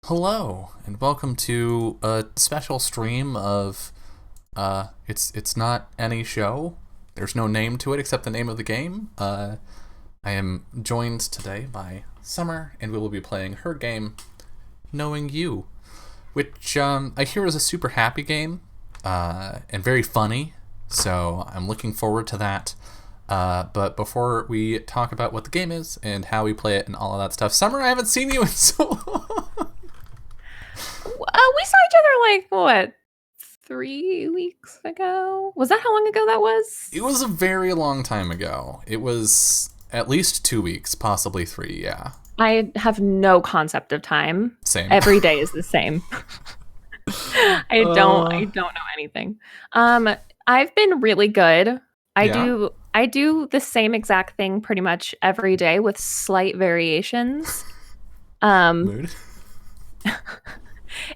Hello, and welcome to a special stream of it's not any show. There's no name to it except the name of the game. I am joined today by Summer, and we will be playing her game, Knowing You, which I hear is a super happy game, and very funny. So I'm looking forward to that. But before we talk about what the game is and how we play it and all of that stuff, Summer, I haven't seen you in so long. We saw each other like what, 3 weeks ago? Was that how long ago that was? It was a very long time ago. It was at least 2 weeks, possibly three. Yeah, I have no concept of time. same. Every day is the same. I don't know anything. I've been really good. I Yeah. do the same exact thing pretty much every day with slight variations. Um, Mood.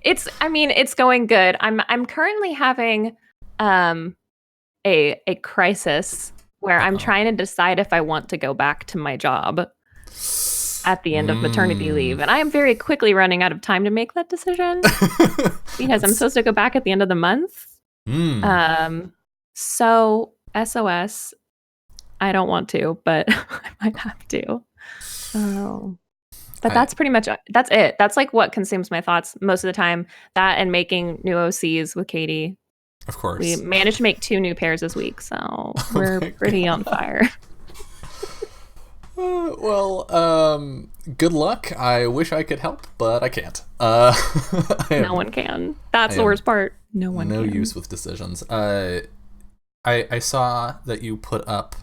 it's going good. I'm currently having a crisis where I'm trying to decide if I want to go back to my job at the end of maternity leave. And I am very quickly running out of time to make that decision because I'm supposed to go back at the end of the month. So SOS, I don't want to, but I might have to. But that's pretty much that's it. That's like what consumes my thoughts most of the time. That and making new OCs with Katie. Of course. We managed to make 2 new pairs this week, so we're pretty on fire. Good luck. I wish I could help, but I can't. No one can. That's the worst part. No one can. No use with decisions. I saw that you put up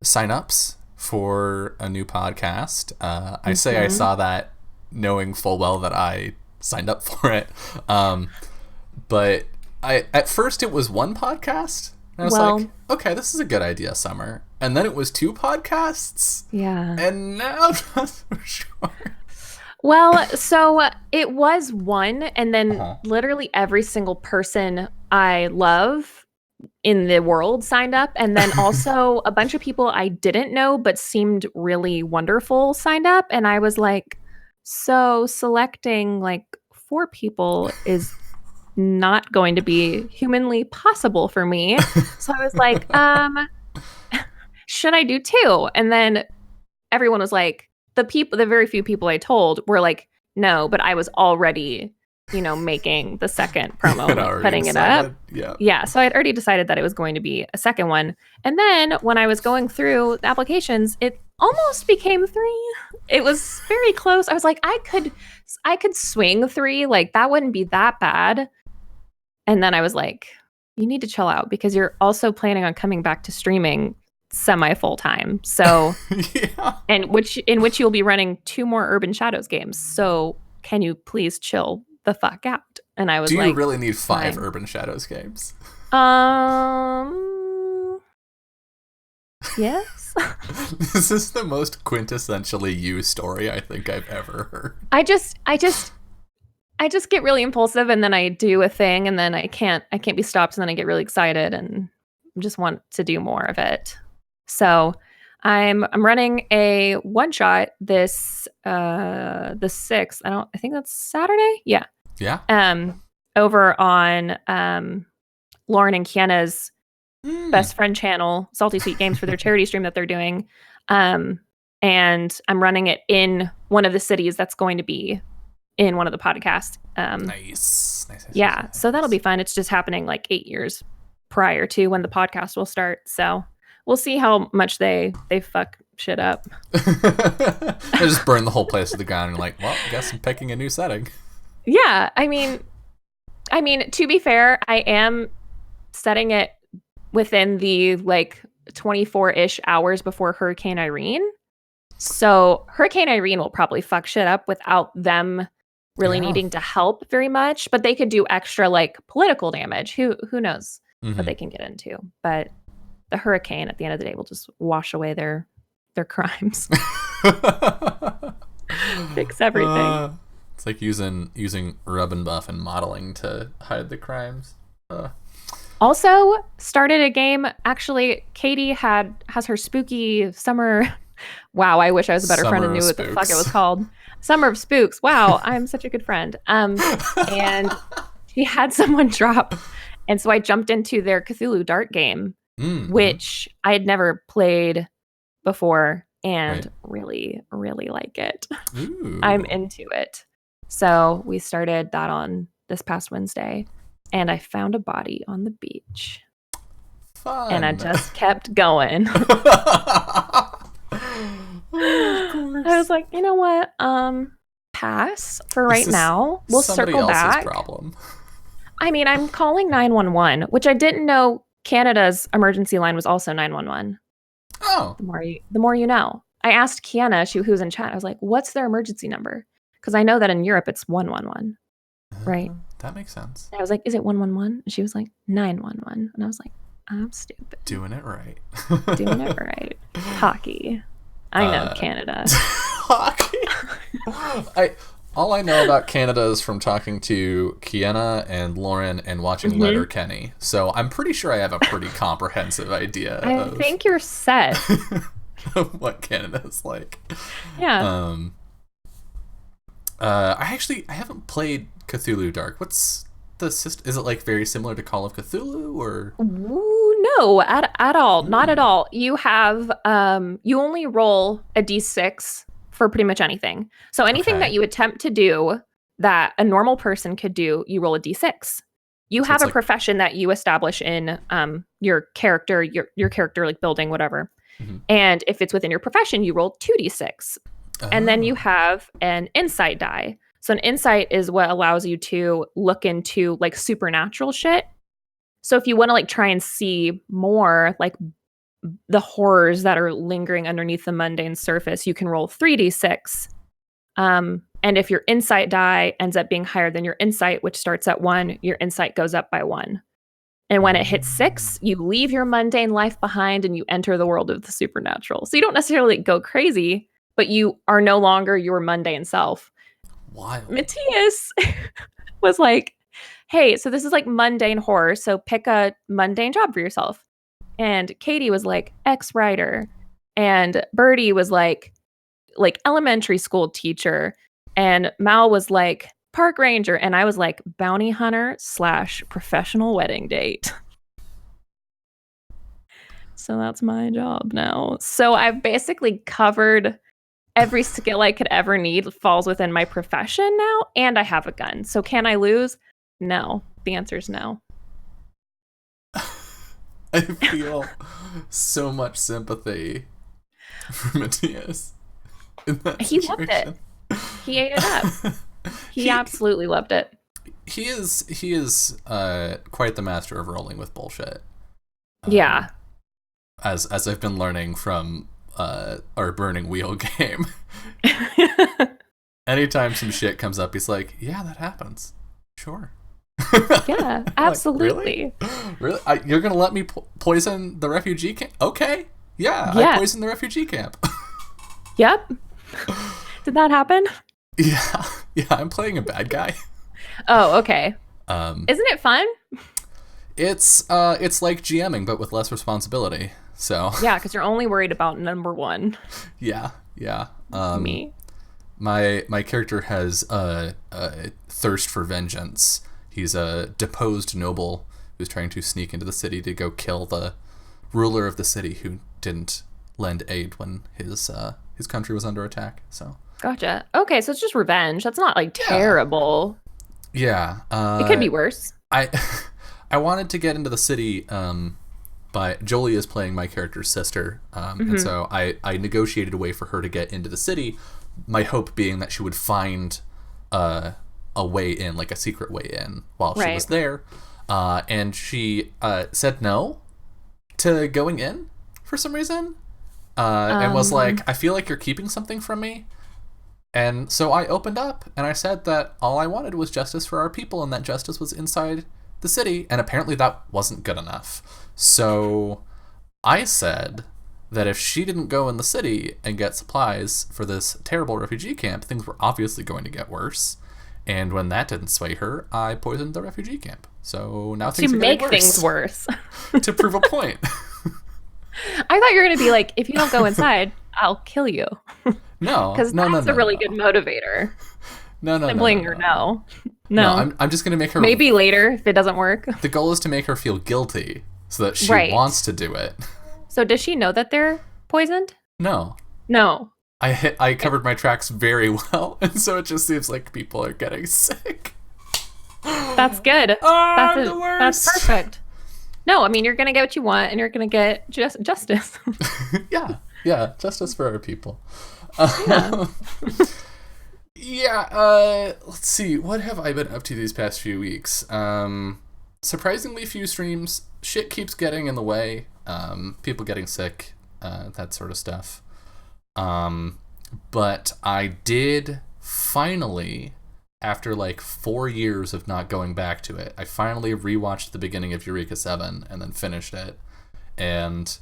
signups for a new podcast. I say I saw that knowing full well that I signed up for it. But at first it was one podcast. And I was like, okay, this is a good idea, Summer. And then it was 2 podcasts. Yeah. And now I'm not so sure. Well, so it was one, and then literally every single person I love in the world signed up, and then also a bunch of people I didn't know but seemed really wonderful signed up, and I was like, so selecting like 4 people is not going to be humanly possible for me. So I was like, should I do 2? And then everyone was like, the very few people I told were like, no, but I was already, making the second promo, like putting it up. Yeah. So I had already decided that it was going to be a second one. And then when I was going through the applications, it almost became 3. It was very close. I was like, I could swing 3. Like that wouldn't be that bad. And then I was like, you need to chill out because you're also planning on coming back to streaming semi full time. So, yeah. and in which you'll be running 2 more Urban Shadows games. So can you please chill the fuck out? And I was like, do you really need 5 fine. Urban Shadows games? Yes. This is the most quintessentially you story I think I've ever heard. I just get really impulsive, and then I do a thing, and then I can't be stopped, and then I get really excited and just want to do more of it. So I'm running a one shot this the 6th. I think that's Saturday. Yeah. Yeah. Over on Lauren and Kiana's best friend channel, Salty Sweet Games, for their charity stream that they're doing. And I'm running it in one of the cities that's going to be in one of the podcasts. Nice. Yeah. So that'll be fun. It's just happening like 8 years prior to when the podcast will start. So we'll see how much they fuck shit up. They just burn the whole place to the ground and like, well, I guess I'm picking a new setting. Yeah, I mean, to be fair, I am setting it within the like 24-ish hours before Hurricane Irene. So Hurricane Irene will probably fuck shit up without them really needing to help very much, but they could do extra like political damage. Who knows what they can get into. But the hurricane at the end of the day will just wash away their crimes. Fix everything. It's like using rub and buff and modeling to hide the crimes. Also started a game. Actually, Katie has her spooky summer Wow, I wish I was a better friend and knew what the fuck it was called. Summer of Spooks. Wow, I'm such a good friend. And she had someone drop, and so I jumped into their Cthulhu Dart game, which I had never played before, and really, really like it. Ooh. I'm into it. So we started that on this past Wednesday, and I found a body on the beach. Fun. And I just kept going. I was like, you know what? Pass for right now. We'll circle back. Problem. I mean, I'm calling 911, which I didn't know Canada's emergency line was also 911. Oh. The more you know. I asked Kiana, who's in chat, I was like, what's their emergency number? Because I know that in Europe it's 111. Right? That makes sense. I was like, is it 111? And she was like, 911. And I was like, I'm stupid. Doing it right. Doing it right. Hockey. I know Canada. Hockey? All I know about Canada is from talking to Kiana and Lauren and watching Letterkenny. So I'm pretty sure I have a pretty comprehensive idea I think you're set. of what Canada is like. Yeah. I haven't played Cthulhu Dark. What's the system? Is it like very similar to Call of Cthulhu or? Ooh, no, at all. Not at all. You have you only roll a d6 for pretty much anything. So anything that you attempt to do that a normal person could do, you roll a d6. You have a profession that you establish in your character, your character like building, whatever. And if it's within your profession, you roll 2d6. And then you have an insight die. So an insight is what allows you to look into like supernatural shit. So if you want to like try and see more like the horrors that are lingering underneath the mundane surface, you can roll 3d6. And if your insight die ends up being higher than your insight, which starts at 1, your insight goes up by 1. And when it hits 6, you leave your mundane life behind and you enter the world of the supernatural. So you don't necessarily go crazy, but you are no longer your mundane self. Wild. Matthias was like, hey, so this is like mundane horror, so pick a mundane job for yourself. And Katie was like, ex-writer. And Birdie was like elementary school teacher. And Mal was like, park ranger. And I was like, bounty hunter / professional wedding date. So that's my job now. So I've basically covered every skill I could ever need falls within my profession now, and I have a gun. So can I lose? No. The answer is no. I feel so much sympathy for Matthias in that situation. Loved it. He ate it up. He absolutely loved it. He is quite the master of rolling with bullshit. Yeah. As I've been learning from our Burning Wheel game. Anytime some shit comes up, he's like, yeah, that happens. Sure. Yeah, absolutely. Like, really? You're going to let me poison the refugee camp? Okay. Yeah, I poisoned the refugee camp. Yep. Did that happen? Yeah, I'm playing a bad guy. Oh, okay. Isn't it fun? It's like GMing, but with less responsibility. So yeah, because you're only worried about number one. Yeah. Me. My character has a thirst for vengeance. He's a deposed noble who's trying to sneak into the city to go kill the ruler of the city who didn't lend aid when his country was under attack. So gotcha. Okay, so it's just revenge. That's not like terrible. Yeah. It could be worse. I wanted to get into the city. But Jolie is playing my character's sister, and so I negotiated a way for her to get into the city. My hope being that she would find a way in, like a secret way in, while she was there. And she said no to going in for some reason, and was like, I feel like you're keeping something from me. And so I opened up and I said that all I wanted was justice for our people and that justice was inside the city. And apparently that wasn't good enough. So I said that if she didn't go in the city and get supplies for this terrible refugee camp, things were obviously going to get worse. And when that didn't sway her, I poisoned the refugee camp. So now things are getting worse. To make things worse. To prove a point. I thought you were going to be like, if you don't go inside, I'll kill you. No, because that's a really good motivator. No, sibling or no. I'm just gonna make her. Maybe later if it doesn't work. The goal is to make her feel guilty so that she wants to do it. So does she know that they're poisoned? No. I covered my tracks very well, and so it just seems like people are getting sick. That's good. That's perfect. No, I mean, you're gonna get what you want, and you're gonna get justice. yeah, justice for our people. Let's see. What have I been up to these past few weeks? Surprisingly few streams. Shit keeps getting in the way. People getting sick, that sort of stuff. But I did finally, after like 4 years of not going back to it, I finally rewatched the beginning of Eureka 7 and then finished it. And,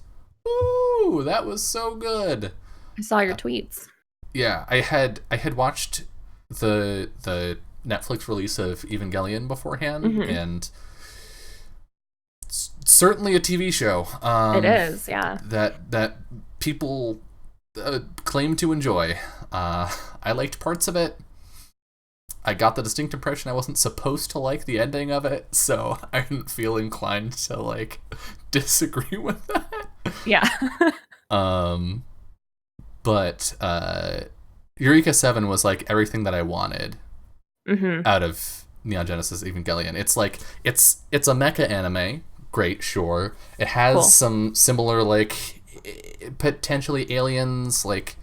ooh, that was so good. I saw your tweets. Yeah, I had watched the Netflix release of Evangelion beforehand, and it's certainly a TV show. It is, yeah. That people claim to enjoy. I liked parts of it. I got the distinct impression I wasn't supposed to like the ending of it, so I didn't feel inclined to like disagree with that. Yeah. But Eureka 7 was like everything that I wanted out of Neon Genesis Evangelion. It's like it's a mecha anime. Great, sure. It has some similar like potentially aliens, like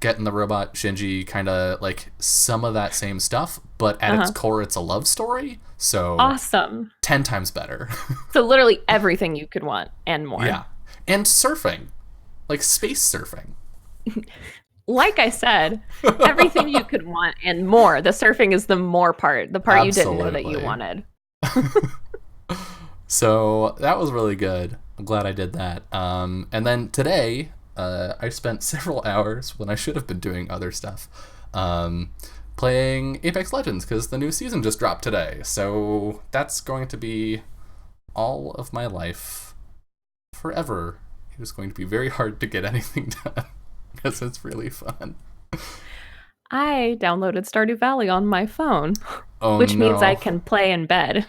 getting the robot Shinji, kind of like some of that same stuff, but at its core it's a love story. So awesome. 10 times better. So literally everything you could want and more. Yeah. And surfing. Like space surfing. Like I said, everything you could want and more. The surfing is the more part. The part Absolutely. You didn't know that you wanted. So that was really good. I'm glad I did that. And then today, I spent several hours when I should have been doing other stuff, playing Apex Legends because the new season just dropped today. So that's going to be all of my life forever. It is going to be very hard to get anything done because it's really fun. I downloaded Stardew Valley on my phone, which means I can play in bed.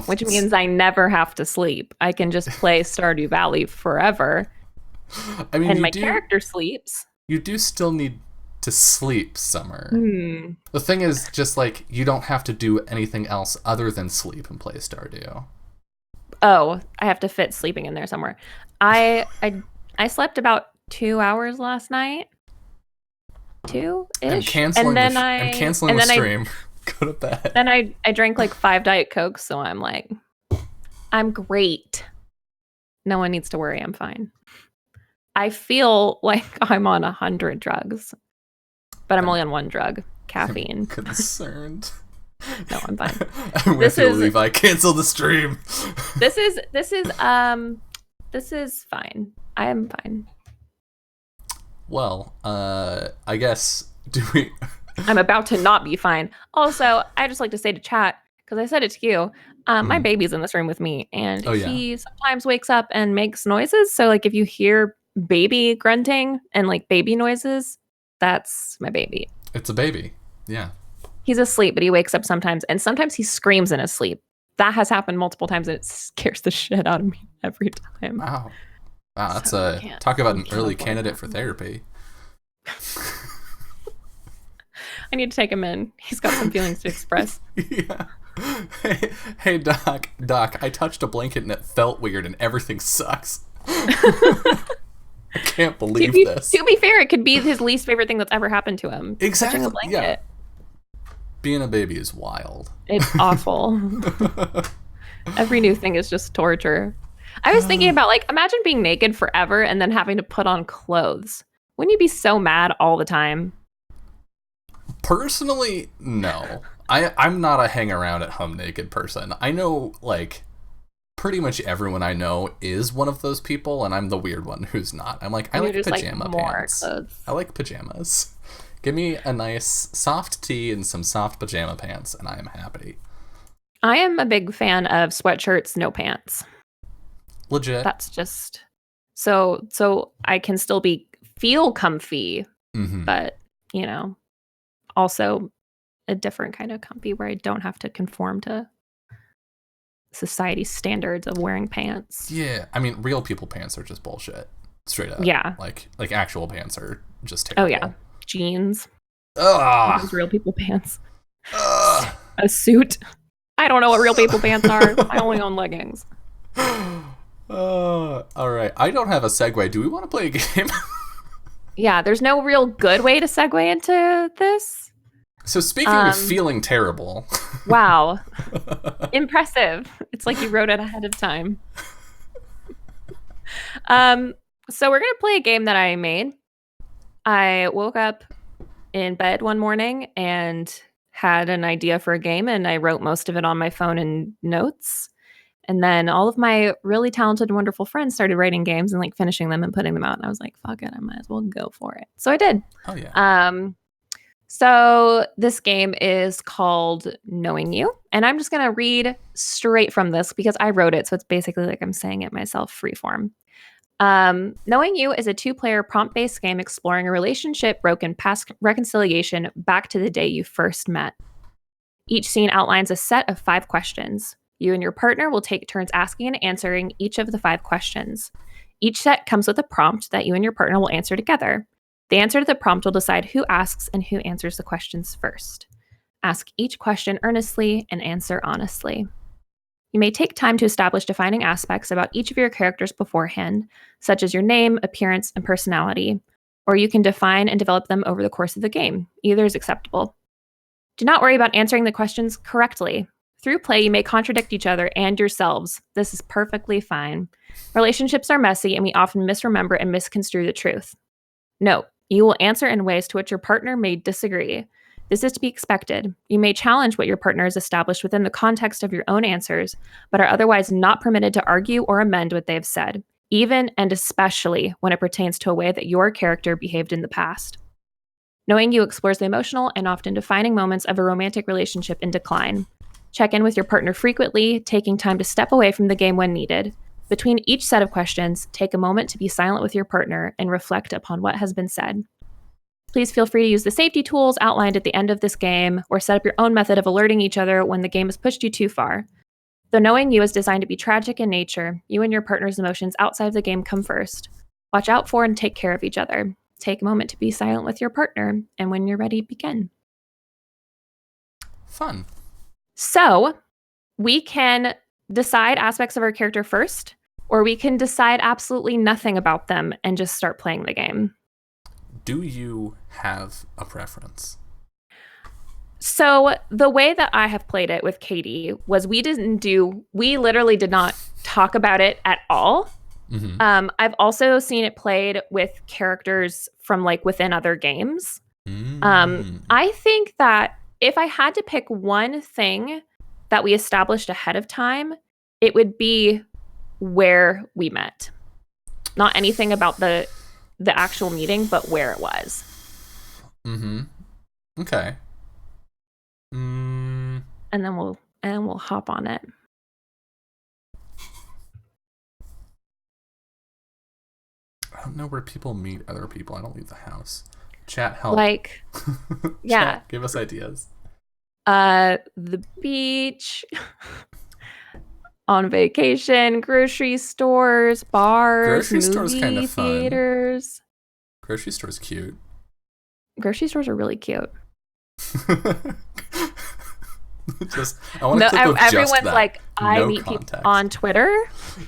Which means I never have to sleep. I can just play Stardew Valley forever. I mean, and my character sleeps. You do still need to sleep, Summer. The thing is, just like, you don't have to do anything else other than sleep and play Stardew. Oh, I have to fit sleeping in there somewhere. I slept about 2 hours last night. 2-ish. I'm canceling the stream. Go to bed. Then I drank like 5 Diet Cokes, so I'm like, I'm great. No one needs to worry. I'm fine. I feel like I'm on 100 drugs, but I'm only on one drug, caffeine. I'm concerned. No, I'm fine. I'm with you, Levi. Cancel the stream. This is fine. I am fine. Well, I guess I'm about to not be fine. Also, I just like to say to chat, because I said it to you, my baby's in this room with me, and he sometimes wakes up and makes noises. So, like, if you hear baby grunting and, like, baby noises, that's my baby. It's a baby. Yeah. He's asleep, but he wakes up sometimes, and sometimes he screams in his sleep. That has happened multiple times, and it scares the shit out of me every time. Wow, that's talk about an early candidate for therapy. I need to take him in. He's got some feelings to express. Yeah. Hey, Doc, I touched a blanket and it felt weird and everything sucks. I can't believe this. To be fair, it could be his least favorite thing that's ever happened to him. Exactly. Touching a blanket. Yeah. Being a baby is wild. It's awful. Every new thing is just torture. I was thinking about, like, imagine being naked forever and then having to put on clothes. Wouldn't you be so mad all the time? Personally, no. I'm not a hang around at home naked person. I know, like, pretty much everyone I know is one of those people, and I'm the weird one who's not. I'm like, I like pajama pants. I like pajamas. Give me a nice soft tee and some soft pajama pants, and I am happy. I am a big fan of sweatshirts, no pants. Legit. That's just So I can still feel comfy, but also a different kind of comfy where I don't have to conform to society's standards of wearing pants. Yeah, I mean, real people pants are just bullshit. Straight up. Yeah. Like actual pants are just terrible. Oh yeah, jeans. Ugh. Those real people pants. Ugh. A suit. I don't know what real people pants are. I only own leggings. All right. I don't have a segue. Do we want to play a game? Yeah, there's no real good way to segue into this. So speaking of feeling terrible. Wow. Impressive. It's like you wrote it ahead of time. So we're going to play a game that I made. I woke up in bed one morning and had an idea for a game, and I wrote most of it on my phone in notes. And then all of my really talented and wonderful friends started writing games and like finishing them and putting them out. And I was like, fuck it, I might as well go for it. So I did. Oh yeah. So this game is called Knowing You. And I'm just going to read straight from this because I wrote it. So it's basically like I'm saying it myself, freeform. Knowing You is a 2-player prompt-based game exploring a relationship broken past reconciliation back to the day you first met. Each scene outlines a set of 5 questions. You and your partner will take turns asking and answering each of the 5 questions. Each set comes with a prompt that you and your partner will answer together. The answer to the prompt will decide who asks and who answers the questions first. Ask each question earnestly and answer honestly. You may take time to establish defining aspects about each of your characters beforehand, such as your name, appearance, and personality, or you can define and develop them over the course of the game. Either is acceptable. Do not worry about answering the questions correctly. Through play, you may contradict each other and yourselves. This is perfectly fine. Relationships are messy, and we often misremember and misconstrue the truth. Note, you will answer in ways to which your partner may disagree. This is to be expected. You may challenge what your partner has established within the context of your own answers, but are otherwise not permitted to argue or amend what they have said, even and especially when it pertains to a way that your character behaved in the past. Knowing You explores the emotional and often defining moments of a romantic relationship in decline. Check in with your partner frequently, taking time to step away from the game when needed. Between each set of questions, take a moment to be silent with your partner and reflect upon what has been said. Please feel free to use the safety tools outlined at the end of this game or set up your own method of alerting each other when the game has pushed you too far. Though Knowing You is designed to be tragic in nature, you and your partner's emotions outside of the game come first. Watch out for and take care of each other. Take a moment to be silent with your partner, and when you're ready, begin. Fun. So, we can decide aspects of our character first, or we can decide absolutely nothing about them and just start playing the game. Do you have a preference? So the way that I have played it with Katie was we literally did not talk about it at all. Mm-hmm. I've also seen it played with characters from like within other games. I think that if I had to pick one thing that we established ahead of time, it would be where we met. Not anything about the actual meeting, but where it was. Mm-hmm. Okay. And then we'll hop on it. I don't know where people meet other people. I don't leave the house. Chat, help. Like, yeah. Chat, give us ideas. The beach, on vacation, grocery stores, bars, grocery stores kind of theaters. Fun. Grocery stores cute. Grocery stores are really cute. Everyone's like, I meet context. People on Twitter.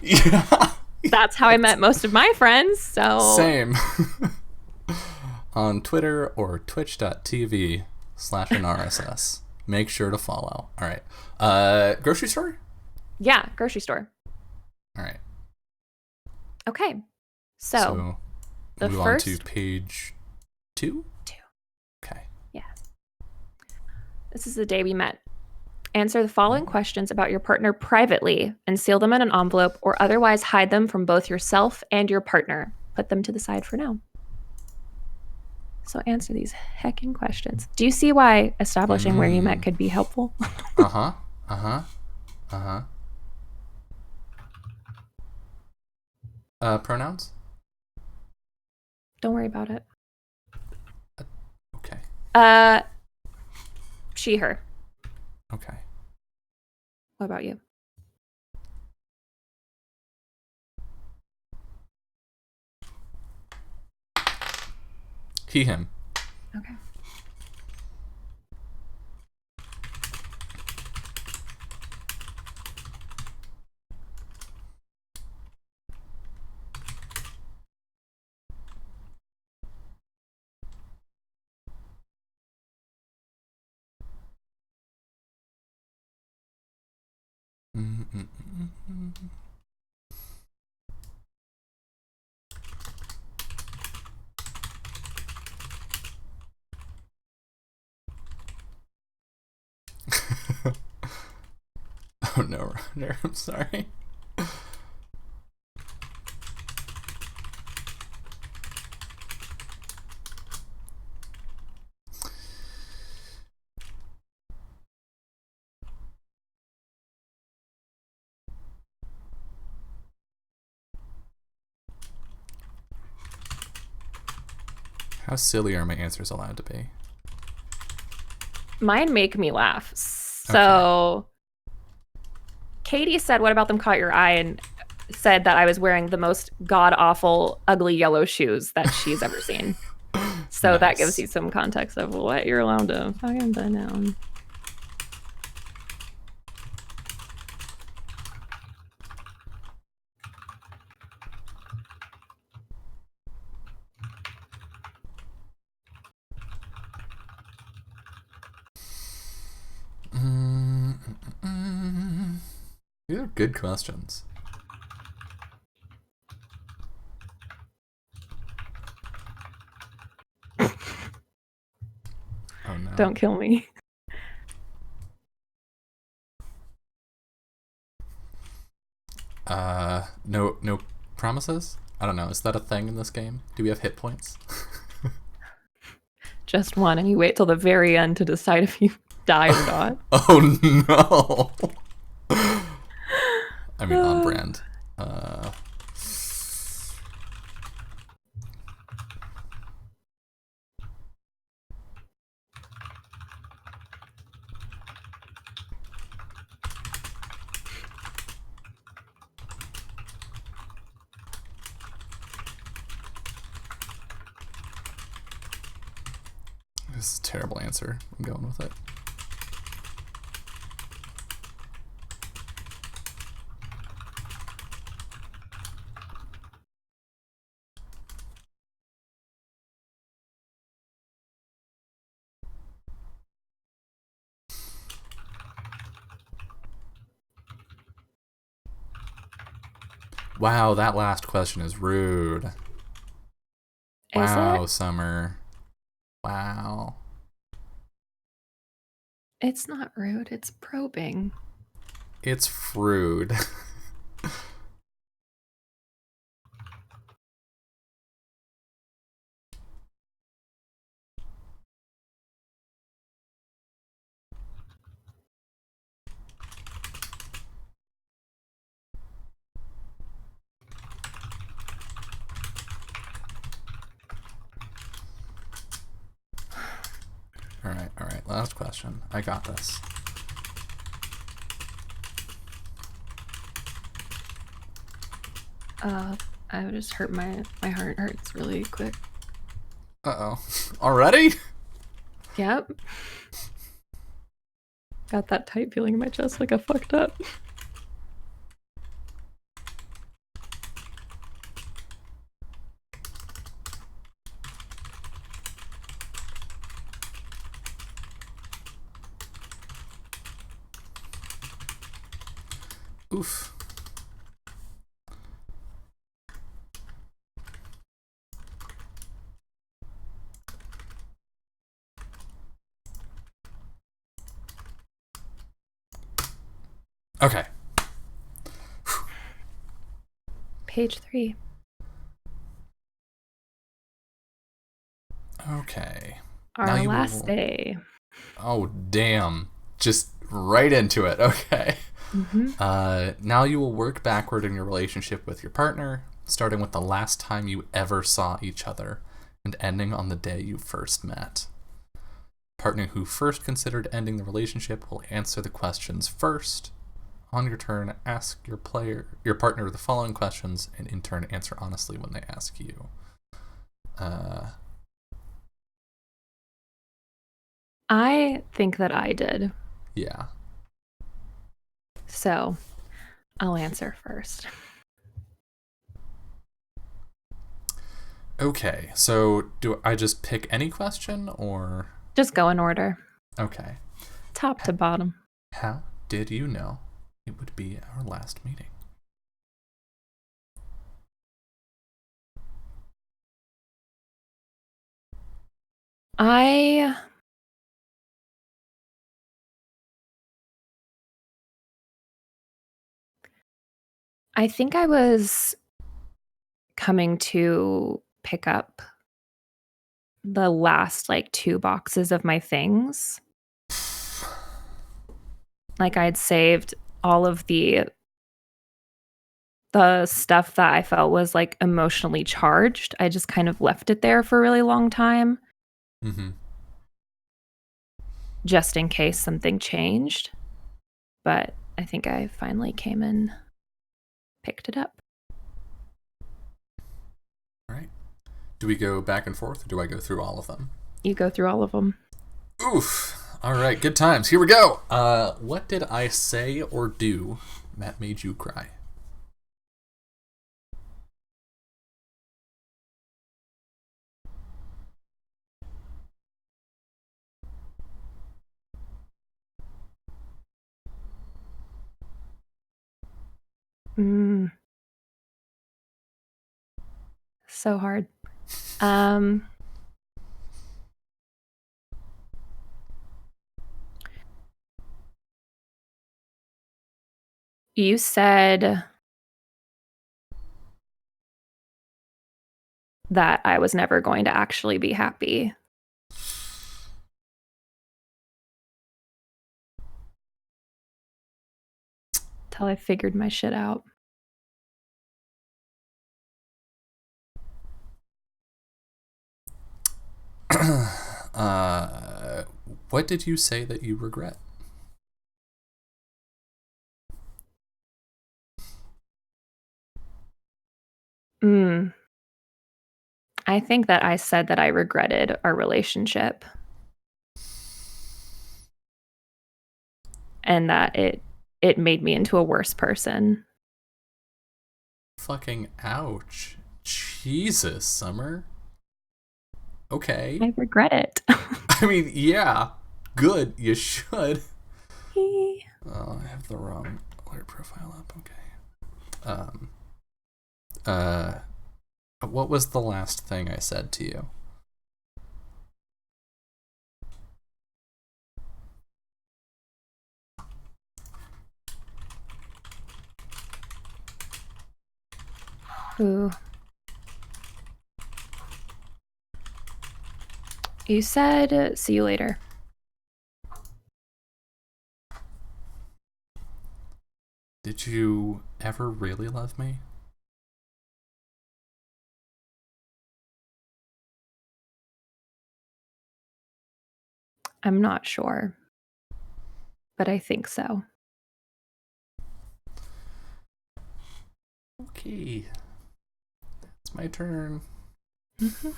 Yeah. That's how I met most of my friends. So same. On Twitter or twitch.tv/NRSS. Make sure to follow. All right. Grocery store? Yeah, grocery store. All right. Okay. So the move first on to page 2? 2. Okay. Yeah. This is the day we met. Answer the following questions about your partner privately and seal them in an envelope or otherwise hide them from both yourself and your partner. Put them to the side for now. So answer these heckin' questions. Do you see why establishing where you met could be helpful? Pronouns? Don't worry about it. Okay. She, her. Okay. What about you? He, him. Okay. Oh no, I'm sorry. How silly are my answers allowed to be? Mine make me laugh. So Katie said, "What about them caught your eye?" and said that I was wearing the most god-awful, ugly yellow shoes that she's ever seen. So Nice. That gives you some context of what you're allowed to fucking put down. These are good questions. Oh no. Don't kill me. No promises? I don't know. Is that a thing in this game? Do we have hit points? Just one, and you wait till the very end to decide if you die or not. Oh no. I mean, on brand. This is a terrible answer. I'm going with it. Wow, that last question is rude. Wow, Summer. Wow. It's not rude, it's probing. It's rude. All right. Last question. I got this. I would just hurt my heart hurts really quick. Uh-oh. Already? Yep. Got that tight feeling in my chest like I fucked up. Oof. Okay. Page 3. Okay. Our last day. Oh, damn. Just right into it. Okay. Now you will work backward in your relationship with your partner, starting with the last time you ever saw each other. and ending on the day you first met. Partner who first considered ending the relationship will answer the questions first. On your turn, ask your partner the following questions, and in turn answer honestly when they ask you. I think that I did. Yeah. So, I'll answer first. Okay, so do I just pick any question, or? Just go in order. Okay. Top to bottom. How did you know it would be our last meeting? I think I was coming to pick up the last like 2 boxes of my things. Like I'd saved all of the stuff that I felt was like emotionally charged. I just kind of left it there for a really long time. Mm-hmm. Just in case something changed. But I think I finally came and picked it up. All right. Do we go back and forth, or do I go through all of them? You go through all of them. Oof. All right, good times. Here we go. What did I say or do that made you cry? So hard. You said that I was never going to actually be happy. Till I figured my shit out. What did you say that you regret? I think that I said that I regretted our relationship. And that it made me into a worse person. Fucking ouch. Jesus, Summer. Okay. I regret it. I mean, yeah. Good. You should. Oh, I have the wrong alert profile up. Okay. What was the last thing I said to you? Ooh. You said, see you later. Did you ever really love me? I'm not sure. But I think so. Okay. It's my turn. Mm-hmm.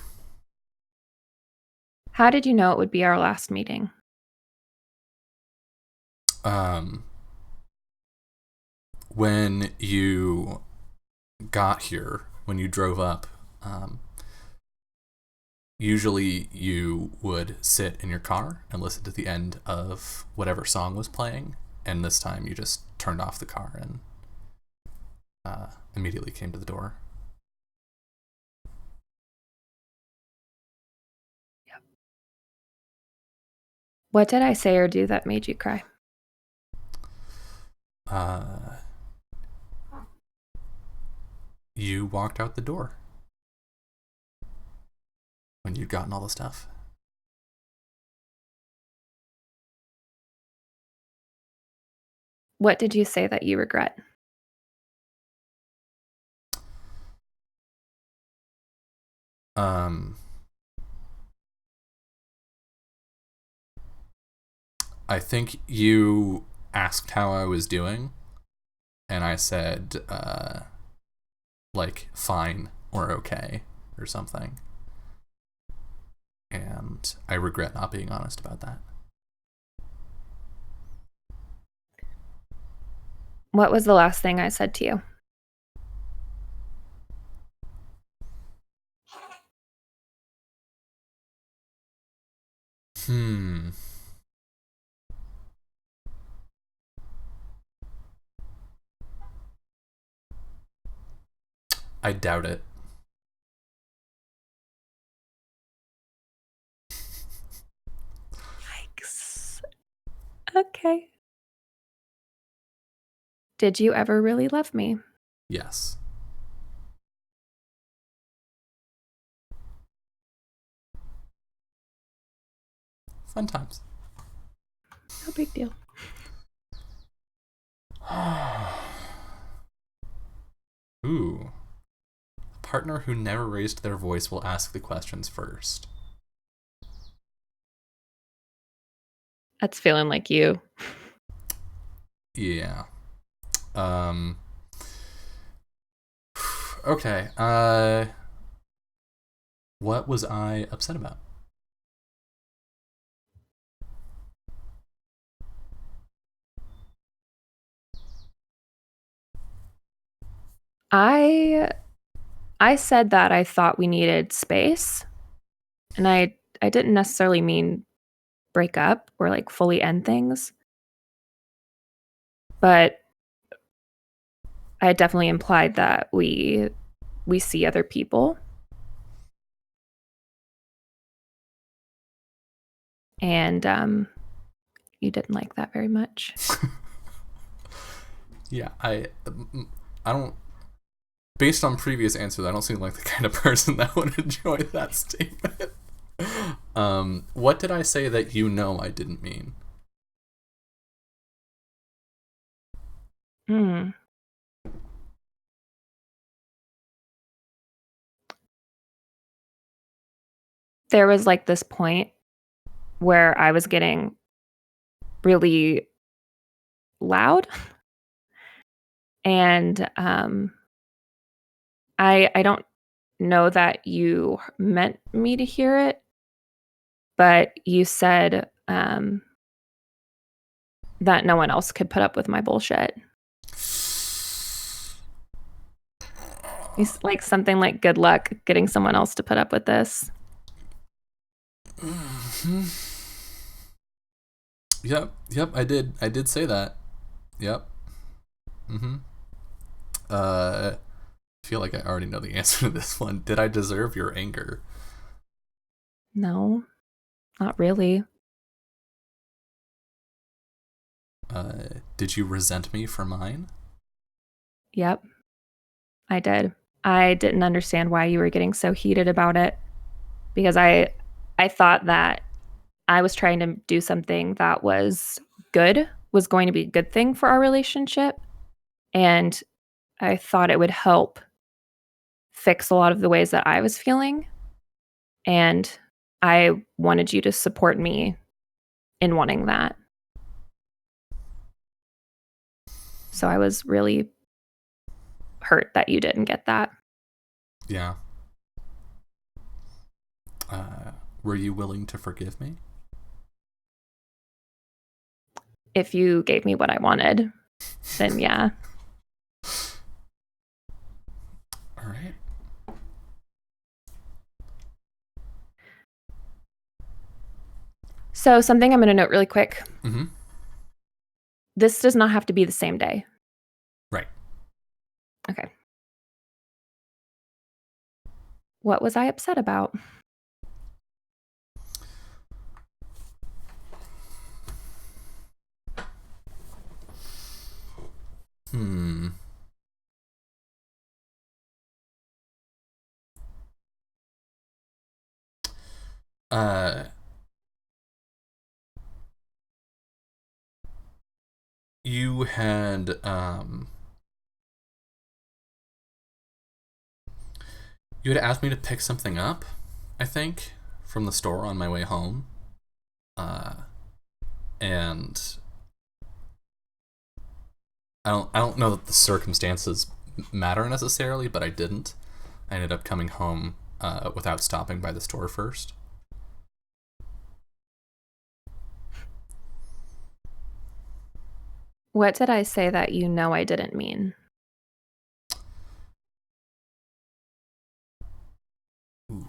How did you know it would be our last meeting? When you got here, when you drove up, usually you would sit in your car and listen to the end of whatever song was playing, and this time you just turned off the car and immediately came to the door. Yep. What did I say or do that made you cry? You walked out the door when you'd gotten all the stuff. What did you say that you regret? I think you asked how I was doing, and I said, like, fine or okay or something. And I regret not being honest about that. What was the last thing I said to you? I doubt it. Yikes. Okay. Did you ever really love me? Yes. Fun times. No big deal. Ooh. A partner who never raised their voice will ask the questions first. That's feeling like you. Yeah. Okay. What was I upset about? I said that I thought we needed space, and I didn't necessarily mean break up or like fully end things, but I definitely implied that we see other people, and you didn't like that very much. Yeah, I don't. Based on previous answers, I don't seem like the kind of person that would enjoy that statement. What did I say that you know I didn't mean? There was like this point where I was getting really loud, and I don't know that you meant me to hear it, but you said that no one else could put up with my bullshit. It's like something like, good luck getting someone else to put up with this. Mm-hmm. Yep, I did say that. Yep. I feel like I already know the answer to this one. Did I deserve your anger? No, not really. Did you resent me for mine? Yep, I did. I didn't understand why you were getting so heated about it, because I thought that I was trying to do something that was good, was going to be a good thing for our relationship, and I thought it would help fix a lot of the ways that I was feeling, and I wanted you to support me in wanting that. So I was really hurt that you didn't get that. Yeah. Were you willing to forgive me? If you gave me what I wanted, then yeah. All right. So something I'm going to note really quick. Mm-hmm. This does not have to be the same day. Right. Okay. What was I upset about? You had asked me to pick something up, I think, from the store on my way home. and I don't know that the circumstances matter necessarily, but I didn't. I ended up coming home without stopping by the store first. What did I say that you know I didn't mean? Ooh.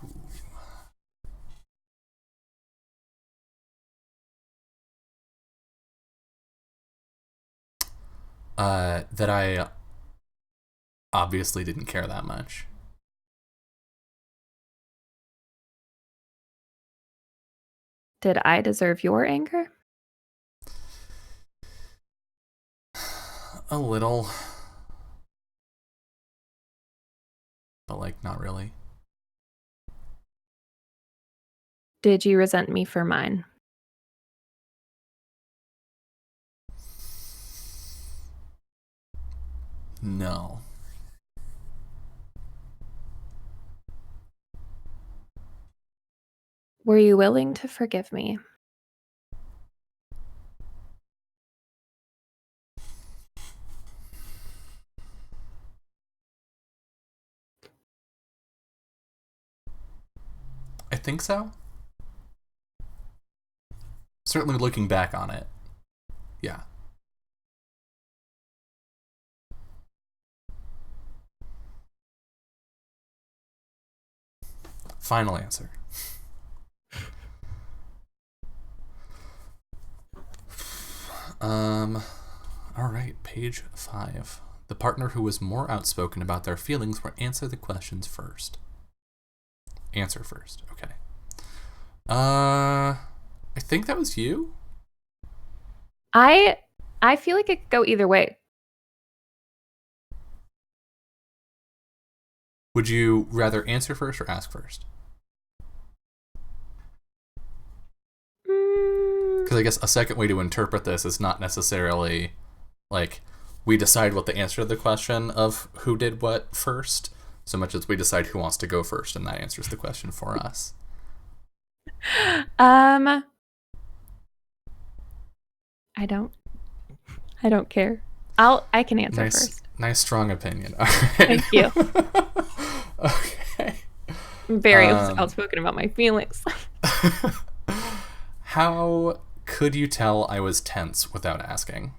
That I obviously didn't care that much. Did I deserve your anger? A little. But, like, not really. Did you resent me for mine? No. Were you willing to forgive me? I think so. Certainly looking back on it. Yeah. Final answer. All right, page 5. The partner who was more outspoken about their feelings will answer the questions first. Answer first. Okay. I think that was you. I feel like it could go either way. Would you rather answer first or ask first? Because I guess a second way to interpret this is not necessarily like we decide what the answer to the question of who did what first, so much as we decide who wants to go first, and that answers the question for us. I don't care. I can answer first. Nice strong opinion. All right. Thank you. Okay. I'm very outspoken about my feelings. How could you tell I was tense without asking?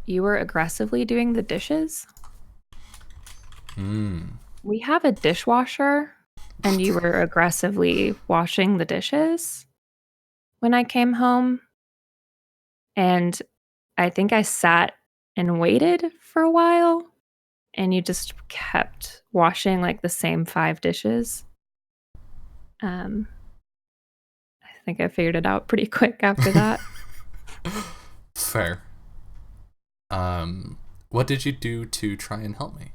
You were aggressively doing the dishes? We have a dishwasher, and you were aggressively washing the dishes when I came home. And I think I sat and waited for a while, and you just kept washing like the same 5 dishes. I think I figured it out pretty quick after that. Fair. What did you do to try and help me?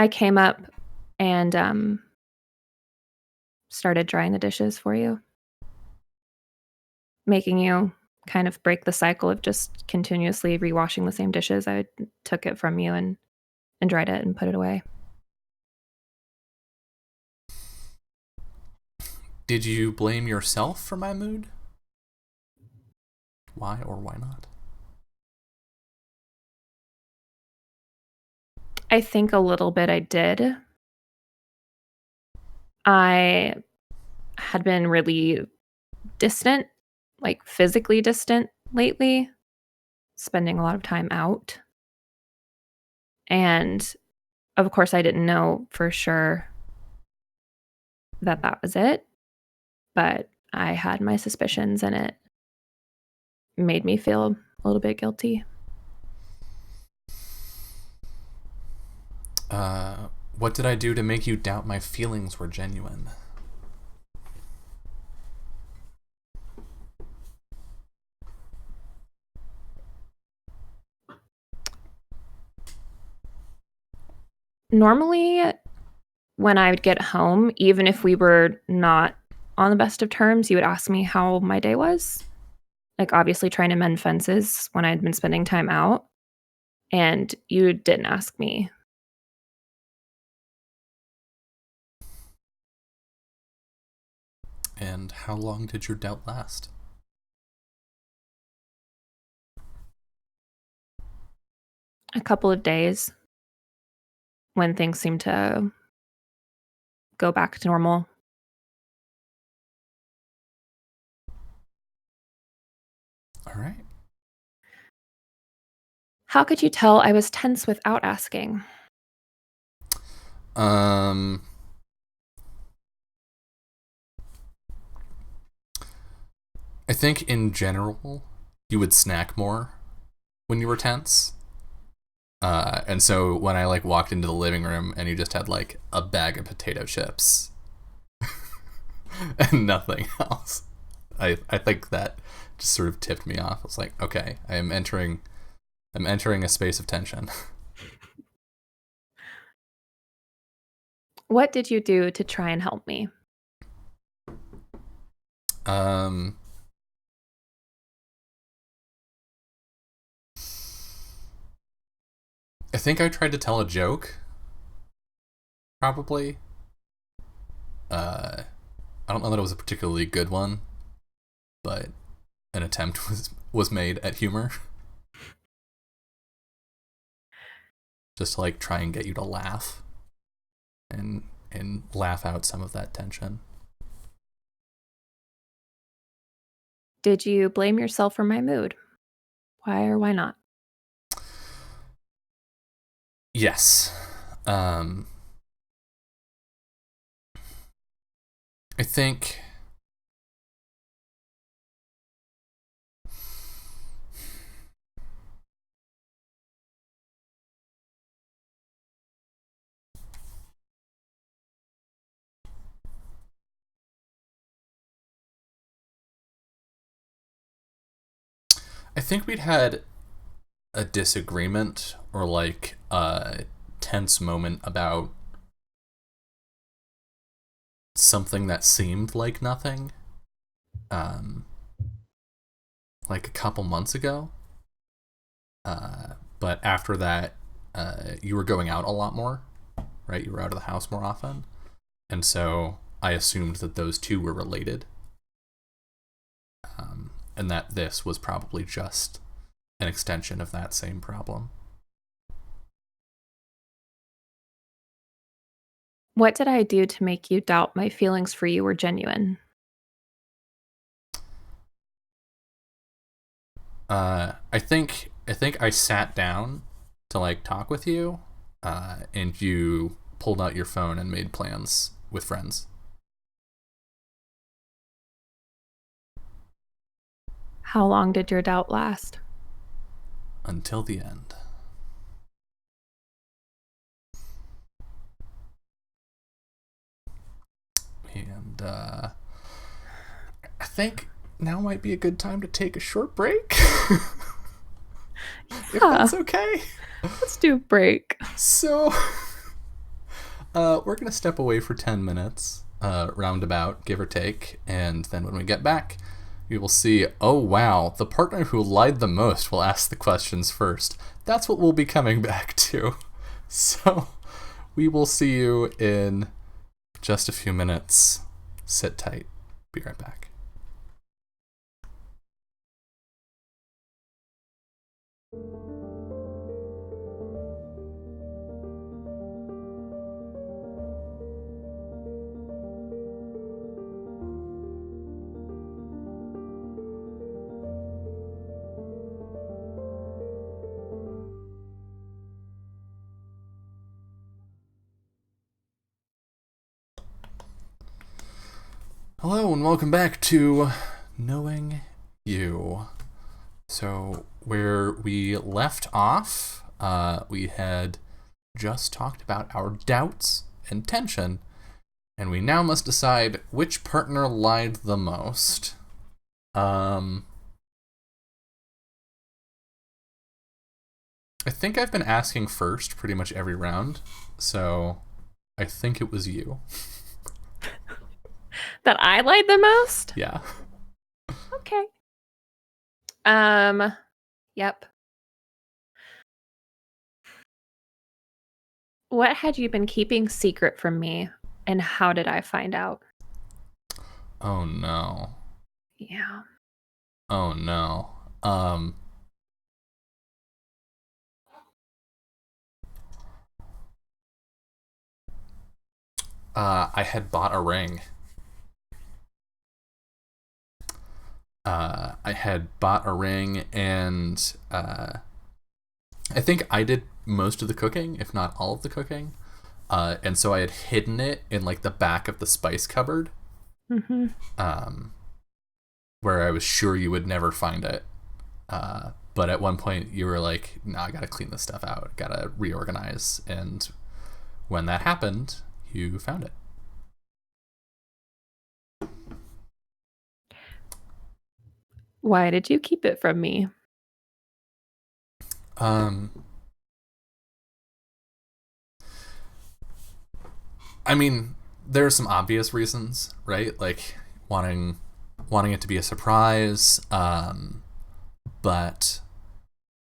I came up and started drying the dishes for you, making you kind of break the cycle of just continuously rewashing the same dishes. I took it from you and dried it and put it away. Did you blame yourself for my mood? Why or why not? I think a little bit I did. I had been really distant, like physically distant lately, spending a lot of time out. And of course, I didn't know for sure that that was it, but I had my suspicions and it made me feel a little bit guilty. What did I do to make you doubt my feelings were genuine? Normally, when I would get home, even if we were not on the best of terms, you would ask me how my day was. Like, obviously trying to mend fences when I'd been spending time out. And you didn't ask me. And how long did your doubt last? A couple of days, when things seemed to go back to normal. All right. How could you tell I was tense without asking? I think in general, you would snack more when you were tense. And so when I like walked into the living room and you just had like a bag of potato chips and nothing else, I think that just sort of tipped me off. I was like, okay, I'm entering a space of tension. What did you do to try and help me? I think I tried to tell a joke. Probably. I don't know that it was a particularly good one, but an attempt was made at humor. Just to like try and get you to laugh and laugh out some of that tension. Did you blame yourself for my mood? Why or why not? Yes. I think we'd had a disagreement or like a tense moment about something that seemed like nothing. Like a couple months ago. But after that, you were going out a lot more, right? You were out of the house more often. And so I assumed that those two were related. And that this was probably just an extension of that same problem. What did I do to make you doubt my feelings for you were genuine? I think I sat down to like talk with you, and you pulled out your phone and made plans with friends. How long did your doubt last? Until the end. And I think now might be a good time to take a short break. If that's okay. Let's do a break. So, we're going to step away for 10 minutes, roundabout, give or take. And then when we get back, we will see, oh wow, the partner who lied the most will ask the questions first. That's what we'll be coming back to. So, we will see you in just a few minutes. Sit tight. Be right back. Hello and welcome back to Knowing You. So where we left off, we had just talked about our doubts and tension, and we now must decide which partner lied the most. I think I've been asking first pretty much every round, so I think it was you. That I lied the most? Yeah. Okay. Yep. What had you been keeping secret from me, and how did I find out? Oh no. Yeah. Oh no. I had bought a ring. I had bought a ring, and I think I did most of the cooking, if not all of the cooking. And so I had hidden it in like the back of the spice cupboard, um, where I was sure you would never find it. But at one point you were like, "No, I gotta clean this stuff out. Gotta reorganize." And when that happened, you found it. Why did you keep it from me? I mean, there are some obvious reasons, right? Like wanting it to be a surprise. But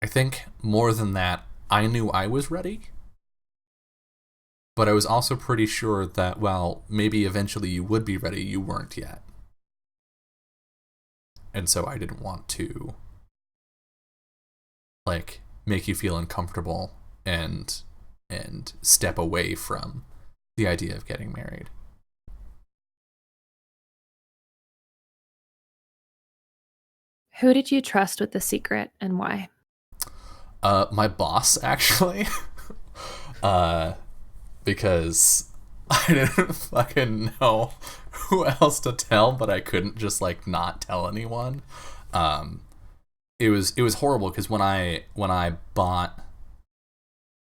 I think more than that, I knew I was ready. But I was also pretty sure that, well, maybe eventually you would be ready. You weren't yet. And so I didn't want to, like, make you feel uncomfortable and step away from the idea of getting married. Who did you trust with the secret, and why? My boss, actually. Because I didn't fucking know who else to tell, but I couldn't just like not tell anyone. It was horrible because when I bought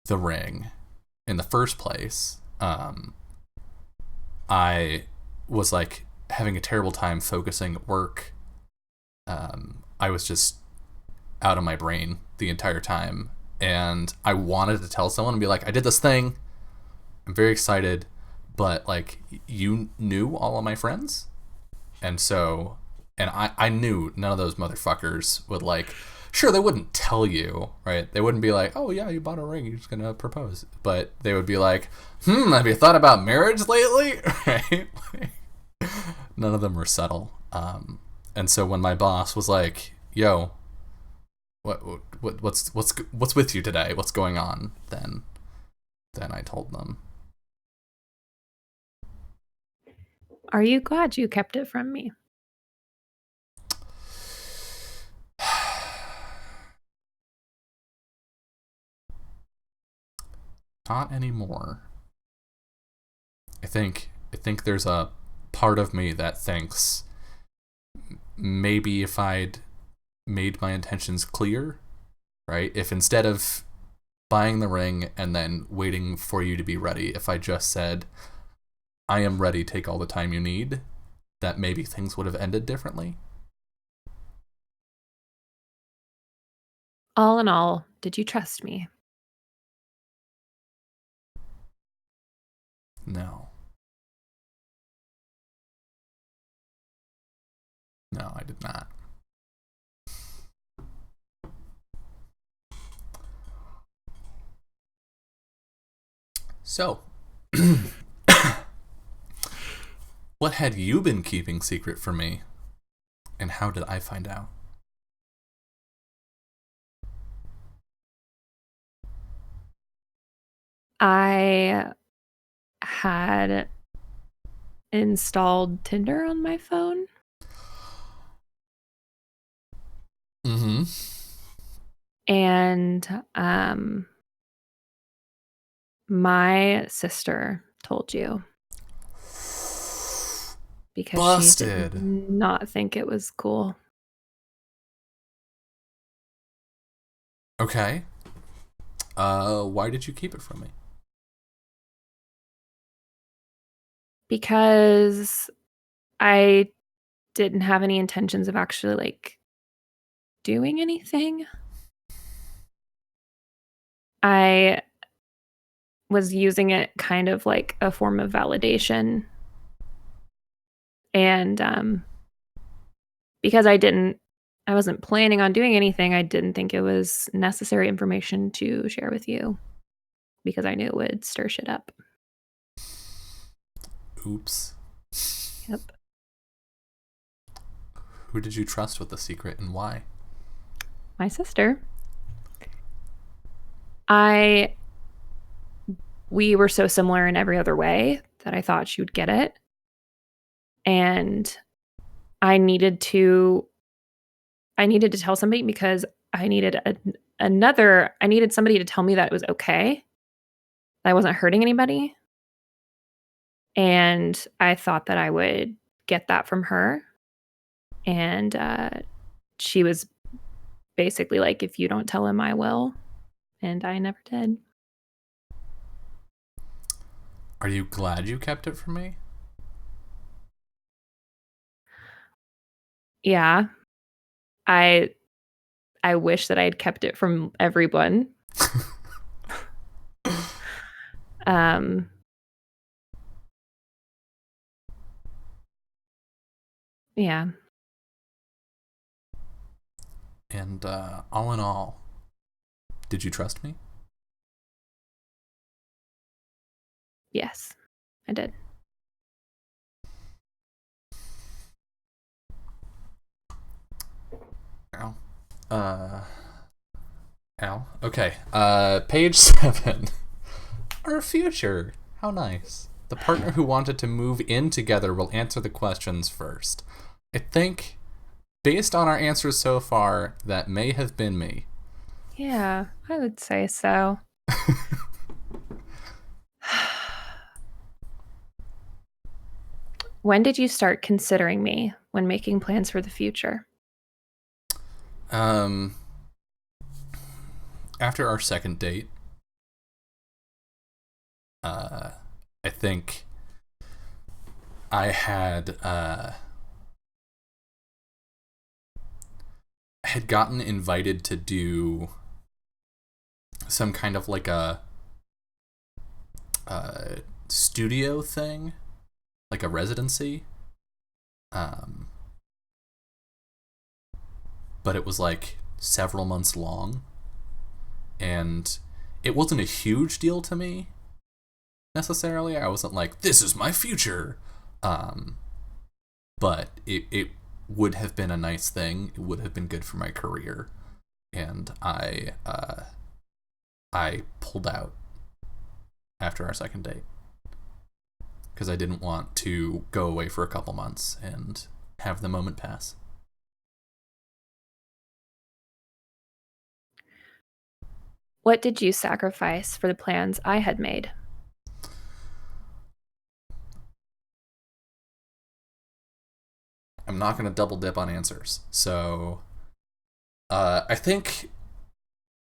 the ring in the first place, I was like having a terrible time focusing at work. I was just out of my brain the entire time, and I wanted to tell someone and be like, I did this thing. I'm very excited, but like you knew all of my friends, and so and I knew none of those motherfuckers would like. Sure, they wouldn't tell you, right? They wouldn't be like, "Oh yeah, you bought a ring, you're just gonna propose," but they would be like, have you thought about marriage lately?" Right? None of them were subtle. And so when my boss was like, "Yo, what's with you today? What's going on?" Then I told them. Are you glad you kept it from me? Not anymore. I think there's a part of me that thinks maybe if I'd made my intentions clear, right? If instead of buying the ring and then waiting for you to be ready, if I just said, I am ready, take all the time you need, that maybe things would have ended differently. All in all, did you trust me? No. No, I did not. So, what had you been keeping secret from me? And how did I find out? I had installed Tinder on my phone. Mm-hmm. And my sister told you because Busted. she did not think it was cool. Okay. Why did you keep it from me? Because I didn't have any intentions of actually like doing anything. I was using it kind of like a form of validation And because I wasn't planning on doing anything, I didn't think it was necessary information to share with you because I knew it would stir shit up. Oops. Yep. Who did you trust with the secret and why? My sister. We were so similar in every other way that I thought she would get it. And I needed to tell somebody because I needed somebody to tell me that it was okay. That I wasn't hurting anybody. And I thought that I would get that from her. And she was basically like, if you don't tell him, I will. And I never did. Are you glad you kept it from me? Yeah. I wish that I had kept it from everyone. Yeah. And all in all, did you trust me? Yes, I did. Al. Okay. Page 7. Our future. How nice. The partner who wanted to move in together will answer the questions first. I think, based on our answers so far, that may have been me. Yeah, I would say so. When did you start considering me when making plans for the future? After our second date, I think I had gotten invited to do some kind of like a studio thing, like a residency. But it was like several months long, and it wasn't a huge deal to me necessarily. I wasn't like, this is my future. But it would have been a nice thing. It would have been good for my career. And I pulled out after our second date because I didn't want to go away for a couple months and have the moment pass. What did you sacrifice for the plans I had made? I'm not going to double dip on answers. So I think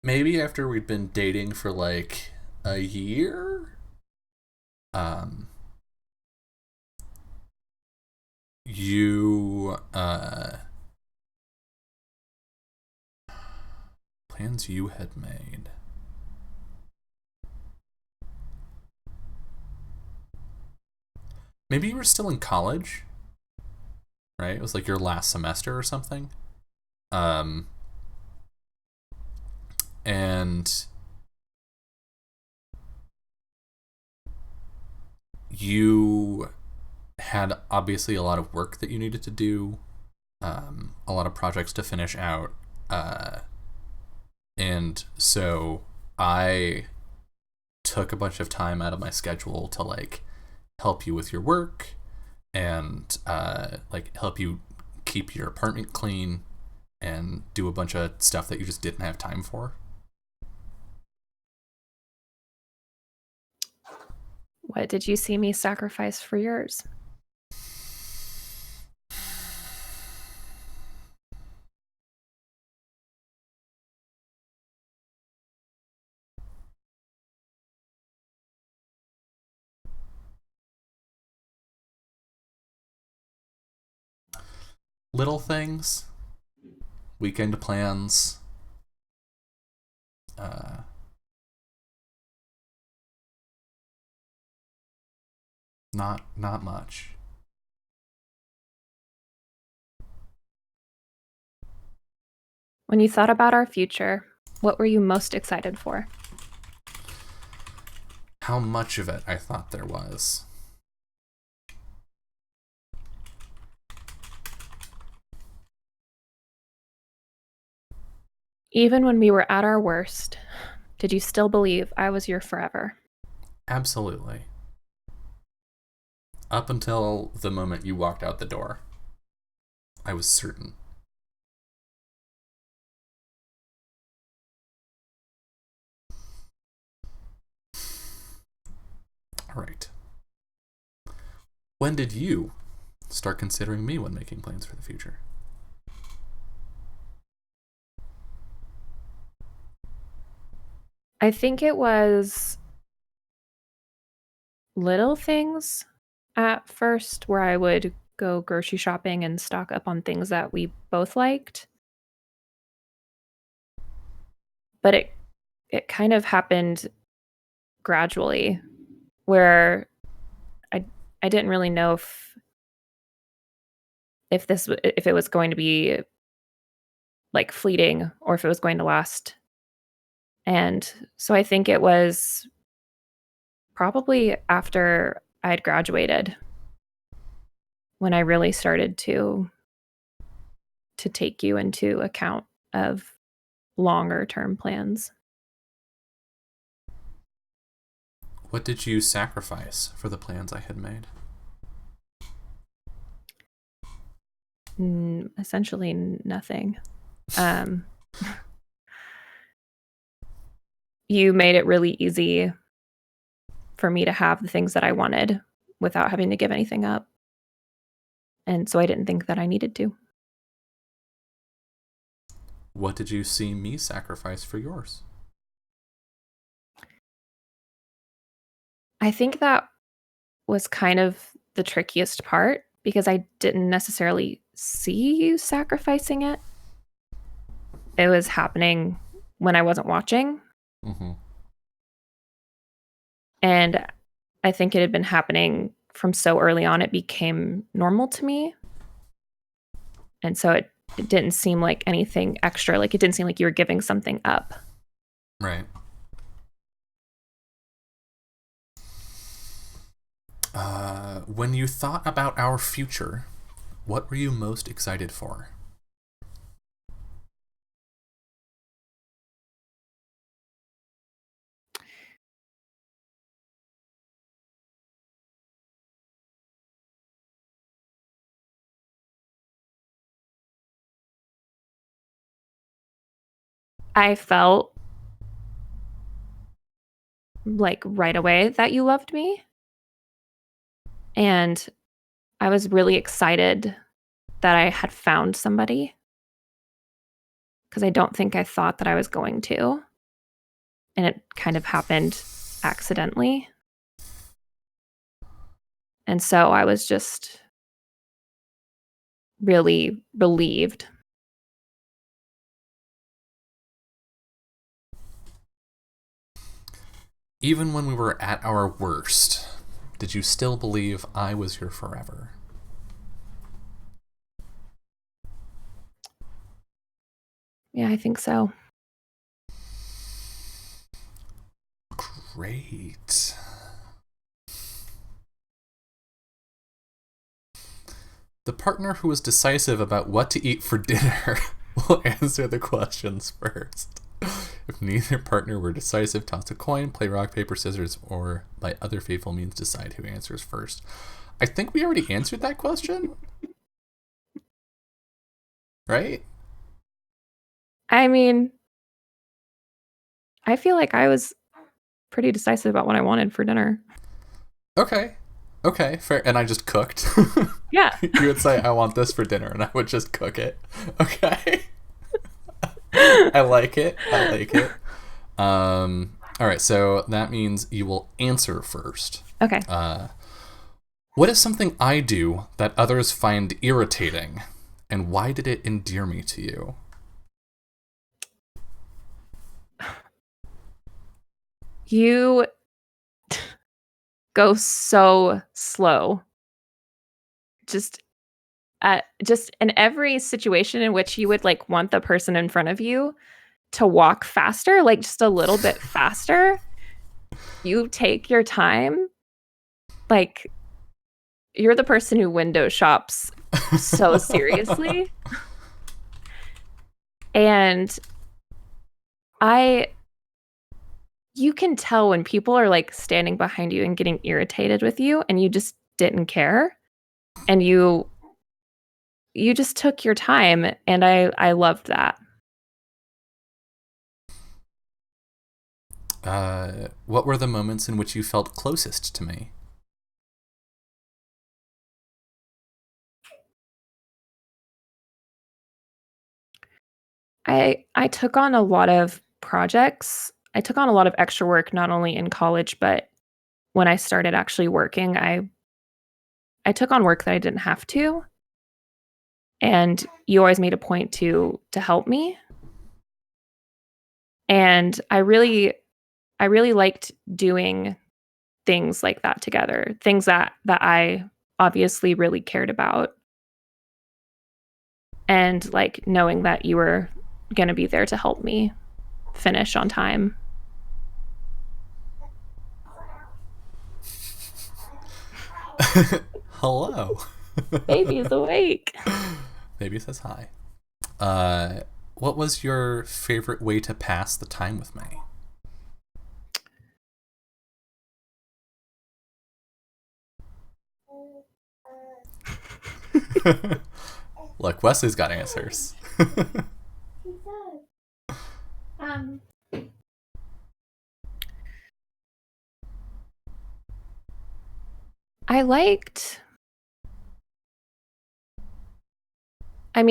maybe after we'd been dating for like a year, you plans you had made. Maybe you were still in college, right? It was like your last semester or something. And you had obviously a lot of work that you needed to do, a lot of projects to finish out, and so I took a bunch of time out of my schedule to like help you with your work and like help you keep your apartment clean and do a bunch of stuff that you just didn't have time for. What did you see me sacrifice for yours? Little things, weekend plans, not much. When you thought about our future, what were you most excited for? How much of it I thought there was. Even when we were at our worst, did you still believe I was your forever? Absolutely. Up until the moment you walked out the door, I was certain. All right. When did you start considering me when making plans for the future? I think it was little things at first where I would go grocery shopping and stock up on things that we both liked. But it kind of happened gradually where I didn't really know if it was going to be like fleeting or if it was going to last. And so I think it was probably after I had graduated when I really started to take you into account of longer term plans. What did you sacrifice for the plans I had made? Essentially nothing. You made it really easy for me to have the things that I wanted without having to give anything up. And so I didn't think that I needed to. What did you see me sacrifice for yours? I think that was kind of the trickiest part because I didn't necessarily see you sacrificing it. It was happening when I wasn't watching. Mm-hmm. And I think it had been happening from so early on, it became normal to me. And so it didn't seem like anything extra. Like it didn't seem like you were giving something up. Right. When you thought about our future, what were you most excited for? I felt like right away that you loved me. And I was really excited that I had found somebody because I don't think I thought that I was going to. And it kind of happened accidentally. And so I was just really relieved. Even when we were at our worst, did you still believe I was your forever? Yeah, I think so. Great. The partner who is decisive about what to eat for dinner will answer the questions first. If neither partner were decisive, toss a coin, play rock, paper, scissors, or by other faithful means decide who answers first. I think we already answered that question. Right? I mean, I feel like I was pretty decisive about what I wanted for dinner. Okay, fair. And I just cooked. Yeah. You would say, I want this for dinner, and I would just cook it. Okay. I like it. All right, so that means you will answer first. Okay. What is something I do that others find irritating, and why did it endear me to you? You go so slow. Just just in every situation in which you would like want the person in front of you to walk faster, like just a little bit faster, you take your time. Like, you're the person who window shops so seriously. And you can tell when people are like standing behind you and getting irritated with you and you just didn't care. And you just took your time, and I loved that. What were the moments in which you felt closest to me? I took on a lot of projects. I took on a lot of extra work, not only in college, but when I started actually working, I took on work that I didn't have to. And you always made a point to help me. And I really liked doing things like that together. Things that I obviously really cared about. And like knowing that you were going to be there to help me finish on time. Hello. Baby's awake. Baby says hi. What was your favorite way to pass the time with me? Look, Wesley's got answers. He does.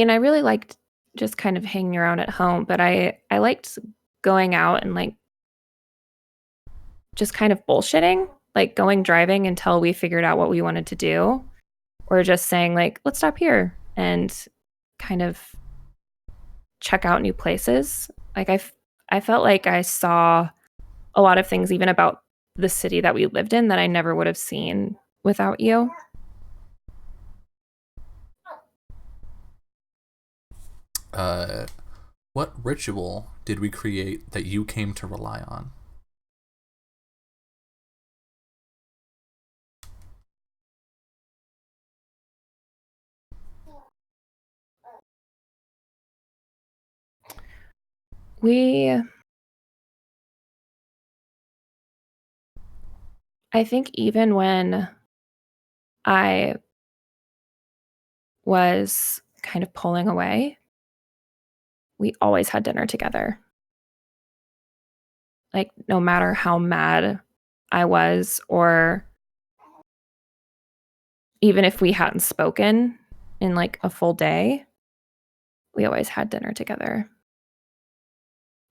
I really liked just kind of hanging around at home, but I liked going out and like just kind of bullshitting, like going driving until we figured out what we wanted to do, or just saying like, let's stop here and kind of check out new places. Like I felt like I saw a lot of things even about the city that we lived in that I never would have seen without you. What ritual did we create that you came to rely on? I think even when I was kind of pulling away, we always had dinner together. Like, no matter how mad I was, or even if we hadn't spoken in like a full day, we always had dinner together.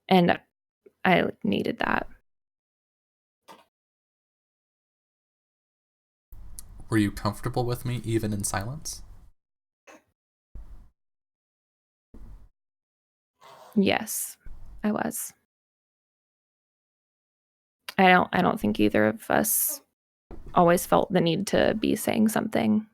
And I needed that. Were you comfortable with me even in silence? Yes, I was. I don't think either of us always felt the need to be saying something.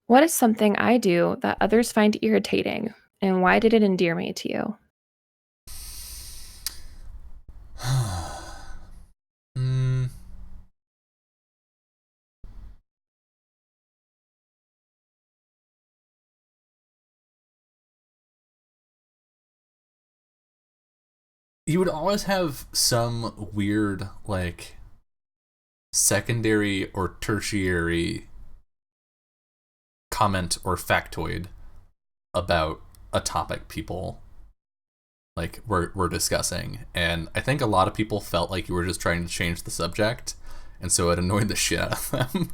What is something I do that others find irritating, and why did it endear me to you? You would always have some weird, like, secondary or tertiary comment or factoid about a topic people like were discussing, and I think a lot of people felt like you were just trying to change the subject, and so it annoyed the shit out of them.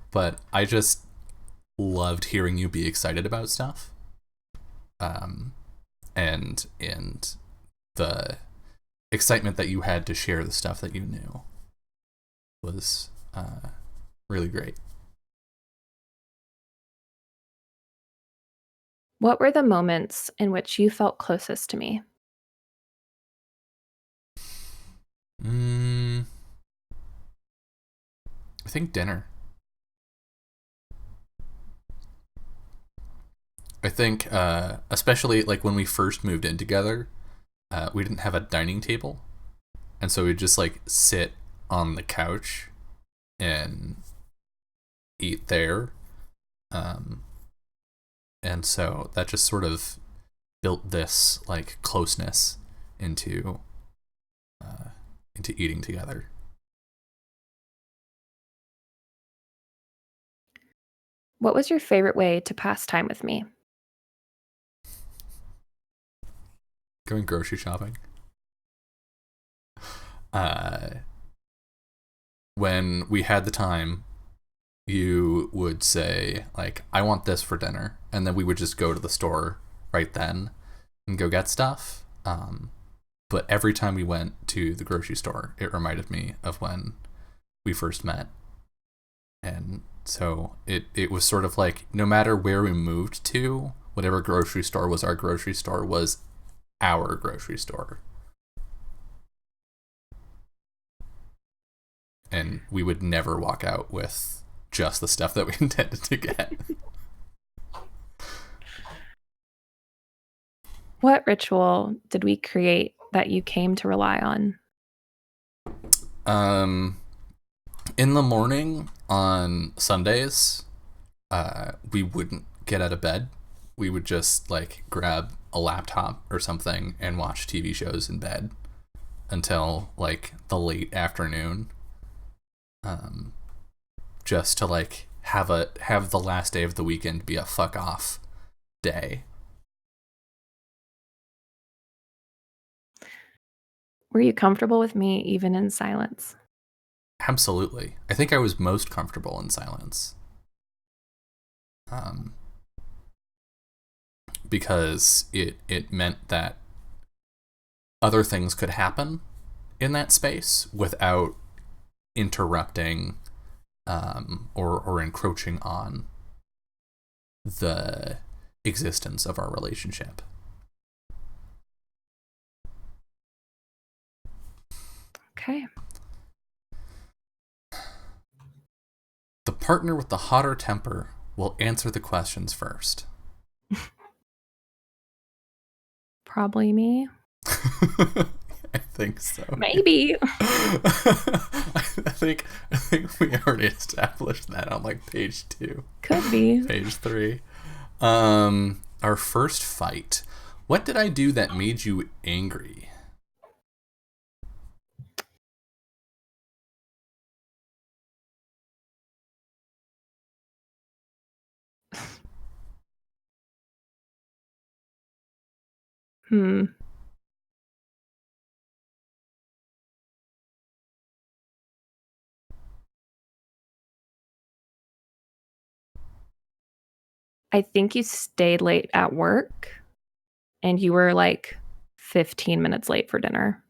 But I just loved hearing you be excited about stuff, and the excitement that you had to share the stuff that you knew was really great. What were the moments in which you felt closest to me? I think dinner. I think, especially like when we first moved in together, we didn't have a dining table, and so we'd just like sit on the couch and eat there. Um, and so that just sort of built this like closeness into into eating together. What was your favorite way to pass time with me? Going grocery shopping. When we had the time, you would say like, "I want this for dinner," and then we would just go to the store right then and go get stuff. But every time we went to the grocery store, it reminded me of when we first met, and so it was sort of like no matter where we moved to, whatever grocery store was our grocery store was our grocery store. And we would never walk out with just the stuff that we intended to get. What ritual did we create that you came to rely on? In the morning on Sundays, we wouldn't get out of bed. We would just like grab a laptop or something and watch TV shows in bed until like the late afternoon. Just to like have the last day of the weekend be a fuck off day. Were you comfortable with me even in silence? Absolutely. I think I was most comfortable in silence. Because it meant that other things could happen in that space without interrupting or encroaching on the existence of our relationship. Okay. The partner with the hotter temper will answer the questions first. Probably me. I think so. Maybe. I think we already established that on like page 2. Could be. Page 3. Our first fight. What did I do that made you angry? I think you stayed late at work and you were like 15 minutes late for dinner.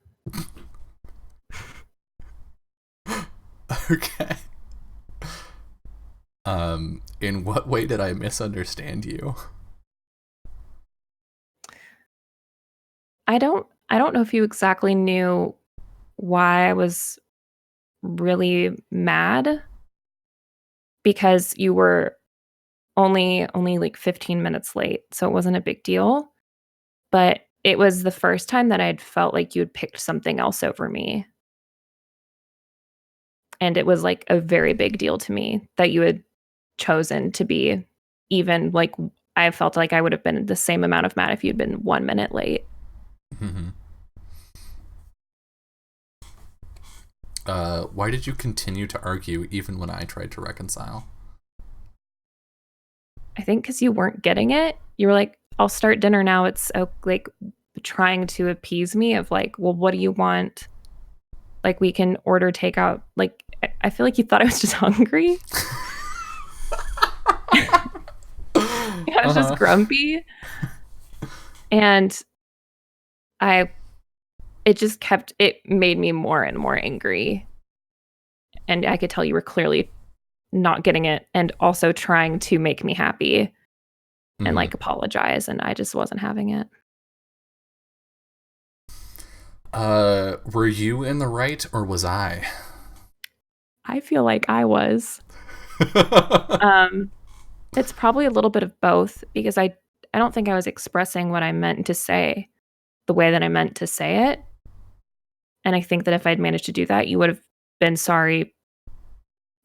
Okay. In what way did I misunderstand you? I don't know if you exactly knew why I was really mad, because you were only like 15 minutes late, so it wasn't a big deal. But it was the first time that I'd felt like you had picked something else over me. And it was like a very big deal to me that you had chosen to be even like, I felt like I would have been the same amount of mad if you'd been 1 minute late. Mm-hmm. Why did you continue to argue even when I tried to reconcile? I think because you weren't getting it. You were like, I'll start dinner now. It's like trying to appease me of like, well, what do you want? Like, we can order takeout. Like, I feel like you thought I was just hungry. I was just grumpy. And it made me more and more angry. And I could tell you were clearly not getting it and also trying to make me happy and like apologize. And I just wasn't having it. Were you in the right or was I? I feel like I was. It's probably a little bit of both because I don't think I was expressing what I meant to say the way that I meant to say it. And I think that if I'd managed to do that, you would have been sorry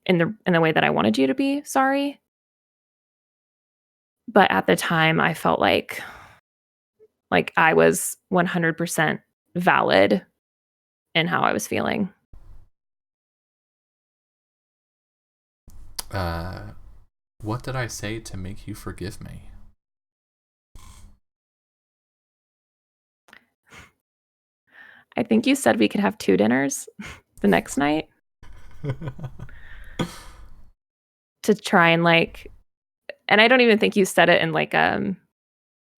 in the way that I wanted you to be sorry. But at the time, I felt like I was 100% valid in how I was feeling. What did I say to make you forgive me? I think you said we could have 2 dinners the next night. To try and and I don't even think you said it in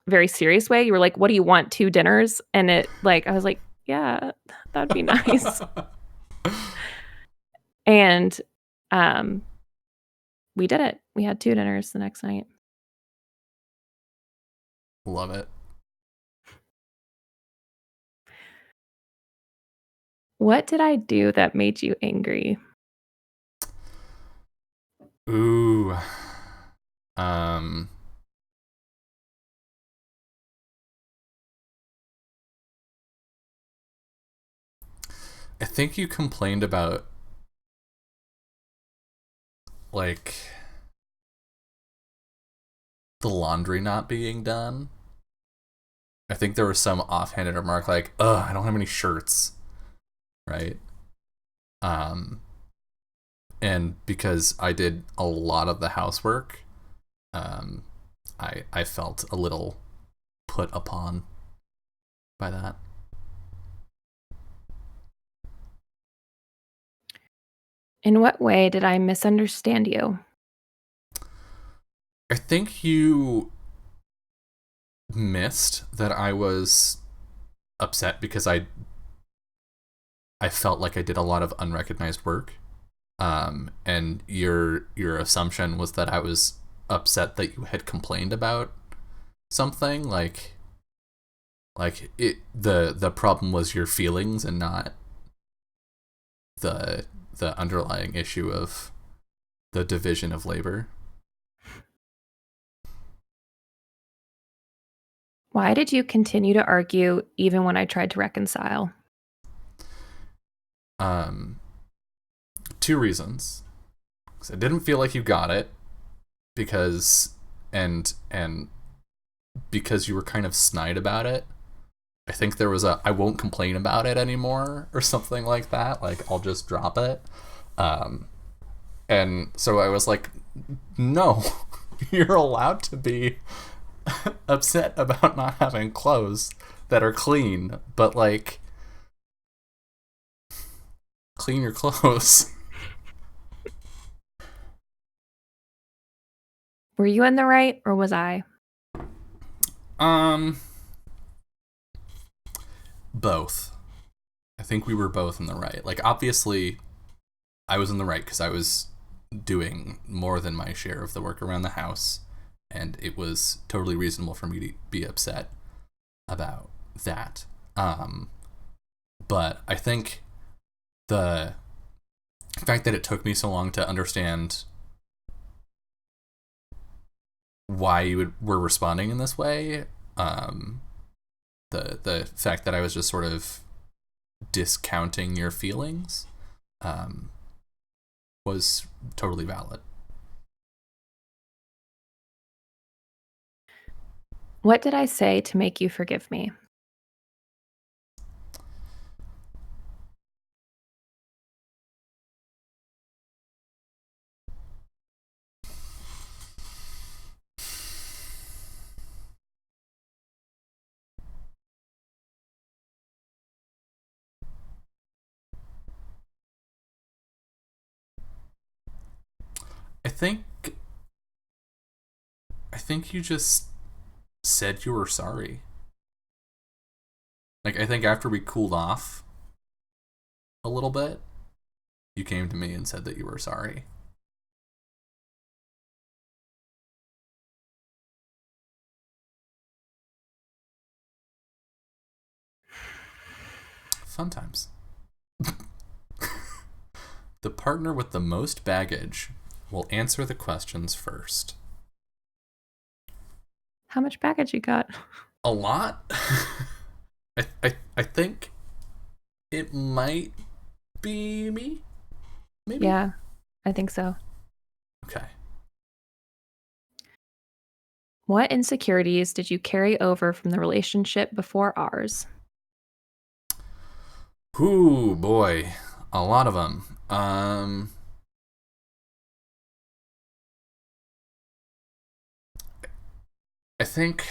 very serious way. You were like, "What do you want? 2 dinners?" And I was like, "Yeah, that'd be nice." And we did it. We had 2 dinners the next night. Love it. What did I do that made you angry? Ooh. I think you complained about the laundry not being done. I think there was some offhanded remark like, "Ugh, I don't have any shirts." Right? And because I did a lot of the housework, I felt a little put upon by that. In what way did I misunderstand you? I think you missed that I was upset because I felt like I did a lot of unrecognized work. And your assumption was that I was upset that you had complained about something like the problem was your feelings and not the underlying issue of the division of labor. Why did you continue to argue even when I tried to reconcile? 2 reasons. Because I didn't feel like you got it, because and because you were kind of snide about it. I think there was I won't complain about it anymore or something like that. Like, I'll just drop it. And so I was like, no, you're allowed to be upset about not having clothes that are clean, but clean your clothes. Were you in the right or was I? Both. I think we were both in the right. Obviously, I was in the right because I was doing more than my share of the work around the house, and it was totally reasonable for me to be upset about that. But I think the fact that it took me so long to understand why you were responding in this way, the fact that I was just sort of discounting your feelings, was totally valid. What did I say to make you forgive me? I think you just said you were sorry. I think after we cooled off a little bit, you came to me and said that you were sorry. Fun times. The partner with the most baggage will answer the questions first. How much baggage you got? A lot. I think it might be me. Maybe. Yeah, I think so. Okay. What insecurities did you carry over from the relationship before ours? Ooh, boy. A lot of them. I think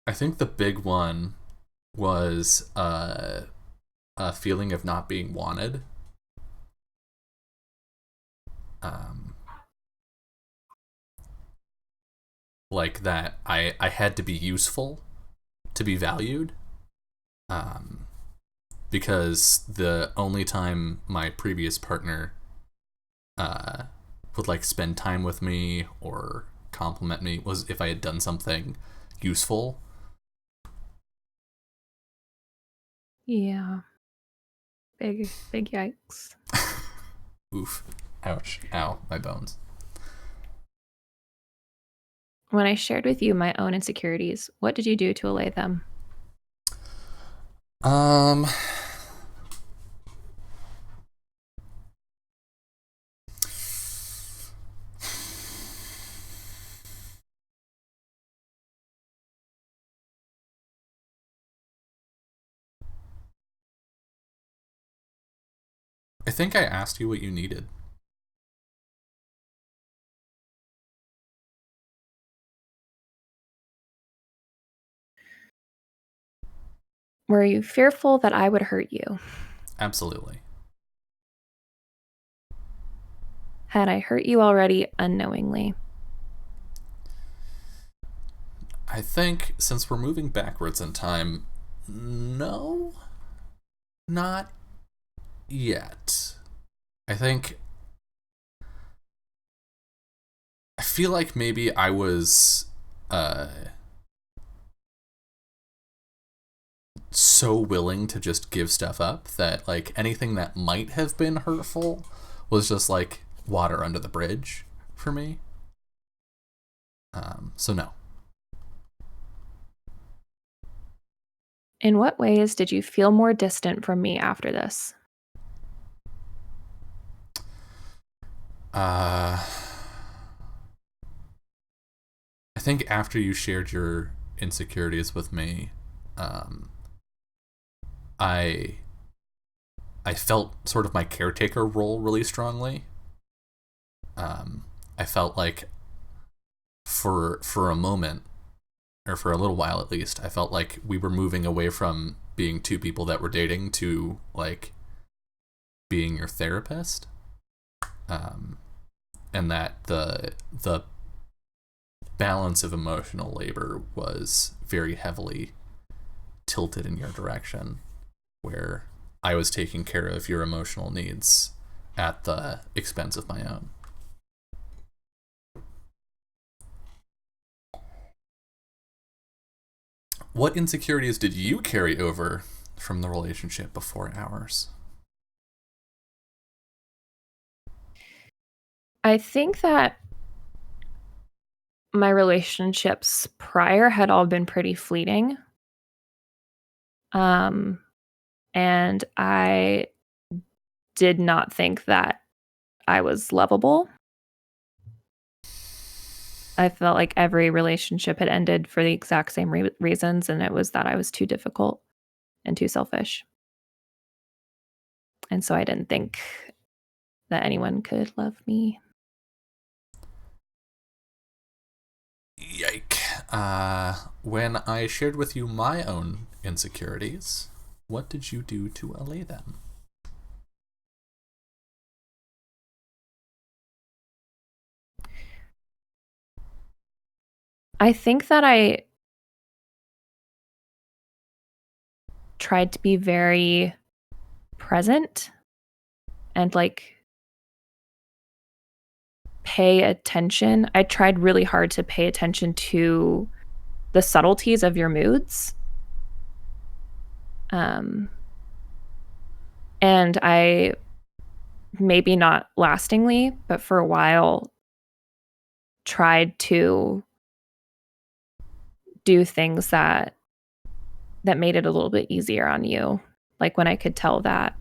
I think the big one was a feeling of not being wanted. Um, like that I had to be useful to be valued. Because the only time my previous partner would like spend time with me or compliment me was if I had done something useful. Yeah. Big yikes. Oof. Ouch. Ow, my bones. When I shared with you my own insecurities, what did you do to allay them? I think I asked you what you needed. Were you fearful that I would hurt you? Absolutely. Had I hurt you already unknowingly? I think since we're moving backwards in time, no, not yet. I feel like maybe I was so willing to just give stuff up that like anything that might have been hurtful was just like water under the bridge for me. So no. In what ways did you feel more distant from me after this? I think after you shared your insecurities with me, I I felt sort of my caretaker role really strongly. I felt like for a moment, or for a little while at least, I felt like we were moving away from being two people that were dating to like being your therapist, and that the balance of emotional labor was very heavily tilted in your direction, where I was taking care of your emotional needs at the expense of my own. What insecurities did you carry over from the relationship before ours? I think that my relationships prior had all been pretty fleeting. And I did not think that I was lovable. I felt like every relationship had ended for the exact same reasons, and it was that I was too difficult and too selfish. And so I didn't think that anyone could love me. Yike. When I shared with you my own insecurities, what did you do to allay them? I think that I tried to be very present and like pay attention. I tried really hard to pay attention to the subtleties of your moods. And I, maybe not lastingly, but for a while, tried to do things that made it a little bit easier on you. Like when I could tell that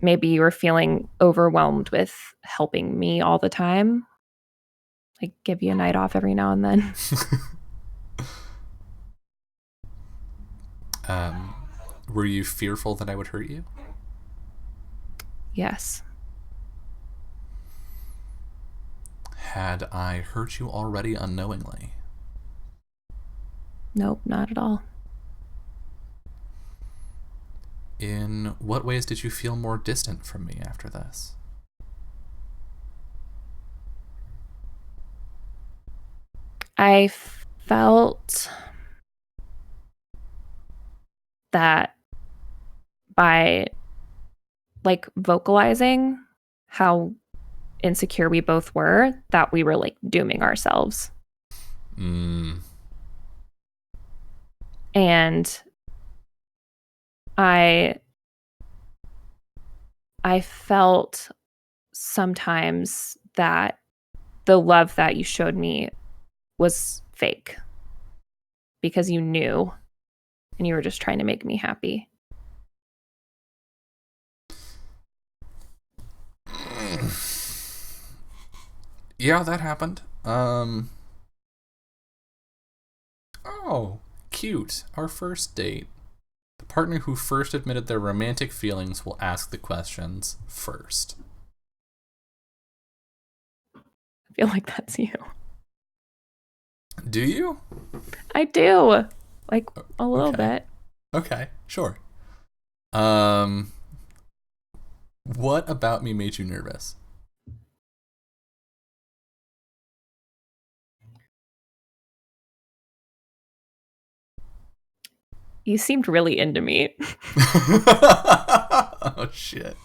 maybe you were feeling overwhelmed with helping me all the time, like give you a night off every now and then. Were you fearful that I would hurt you? Yes. Had I hurt you already unknowingly? Nope, not at all. In what ways did you feel more distant from me after this? I felt that by like vocalizing how insecure we both were, that we were like dooming ourselves. And I felt sometimes that the love that you showed me was fake because you knew and you were just trying to make me happy. Yeah, that happened. Oh, cute. Our first date. The partner who first admitted their romantic feelings will ask the questions first. I feel like that's you. Do you? I do. Like a little bit. Okay, sure. What about me made you nervous? You seemed really into me. Oh, shit.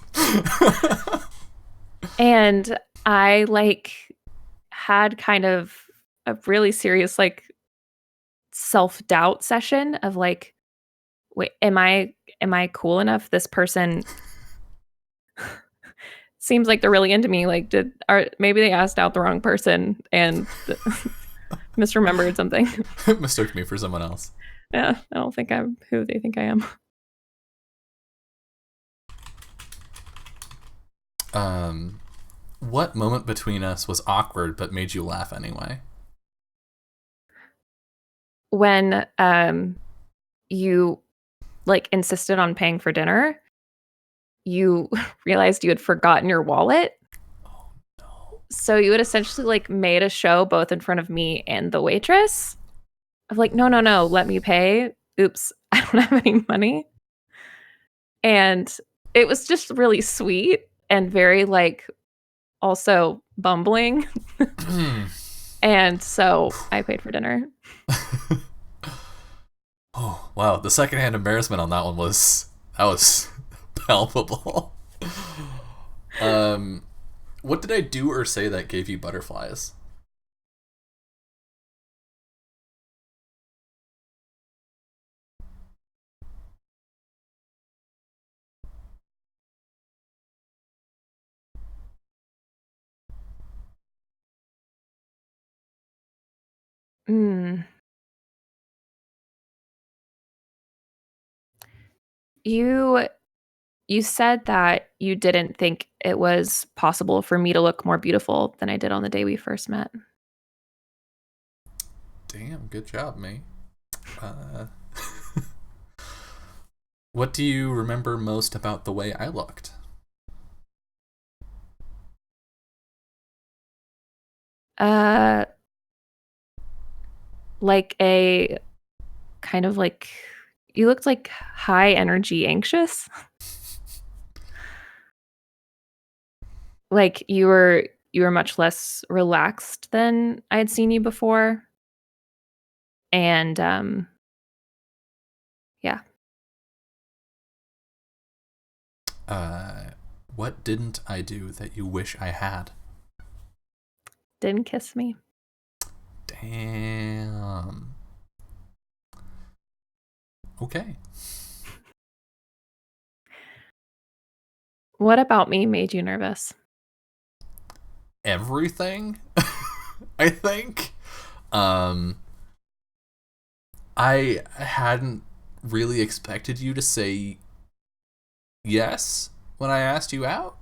And I like had kind of a really serious like self-doubt session of like, wait, am I cool enough? This person seems like they're really into me. Like maybe they asked out the wrong person and misremembered something. Mistook me for someone else. Yeah, I don't think I'm who they think I am. What moment between us was awkward but made you laugh anyway? When you like insisted on paying for dinner, you realized you had forgotten your wallet. Oh no. So you had essentially like made a show both in front of me and the waitress of like, no, let me pay. Oops, I don't have any money. And it was just really sweet and very like also bumbling. And so I paid for dinner. Oh, wow. The secondhand embarrassment on that one was palpable. What did I do or say that gave you butterflies? You said that you didn't think it was possible for me to look more beautiful than I did on the day we first met. Damn, good job, me. What do you remember most about the way I looked? Like a kind of like you looked like high energy anxious. Like you were much less relaxed than I had seen you before. And yeah. What didn't I do that you wish I had? Didn't kiss me. Damn. Okay. What about me made you nervous? Everything, I think. I hadn't really expected you to say yes when I asked you out.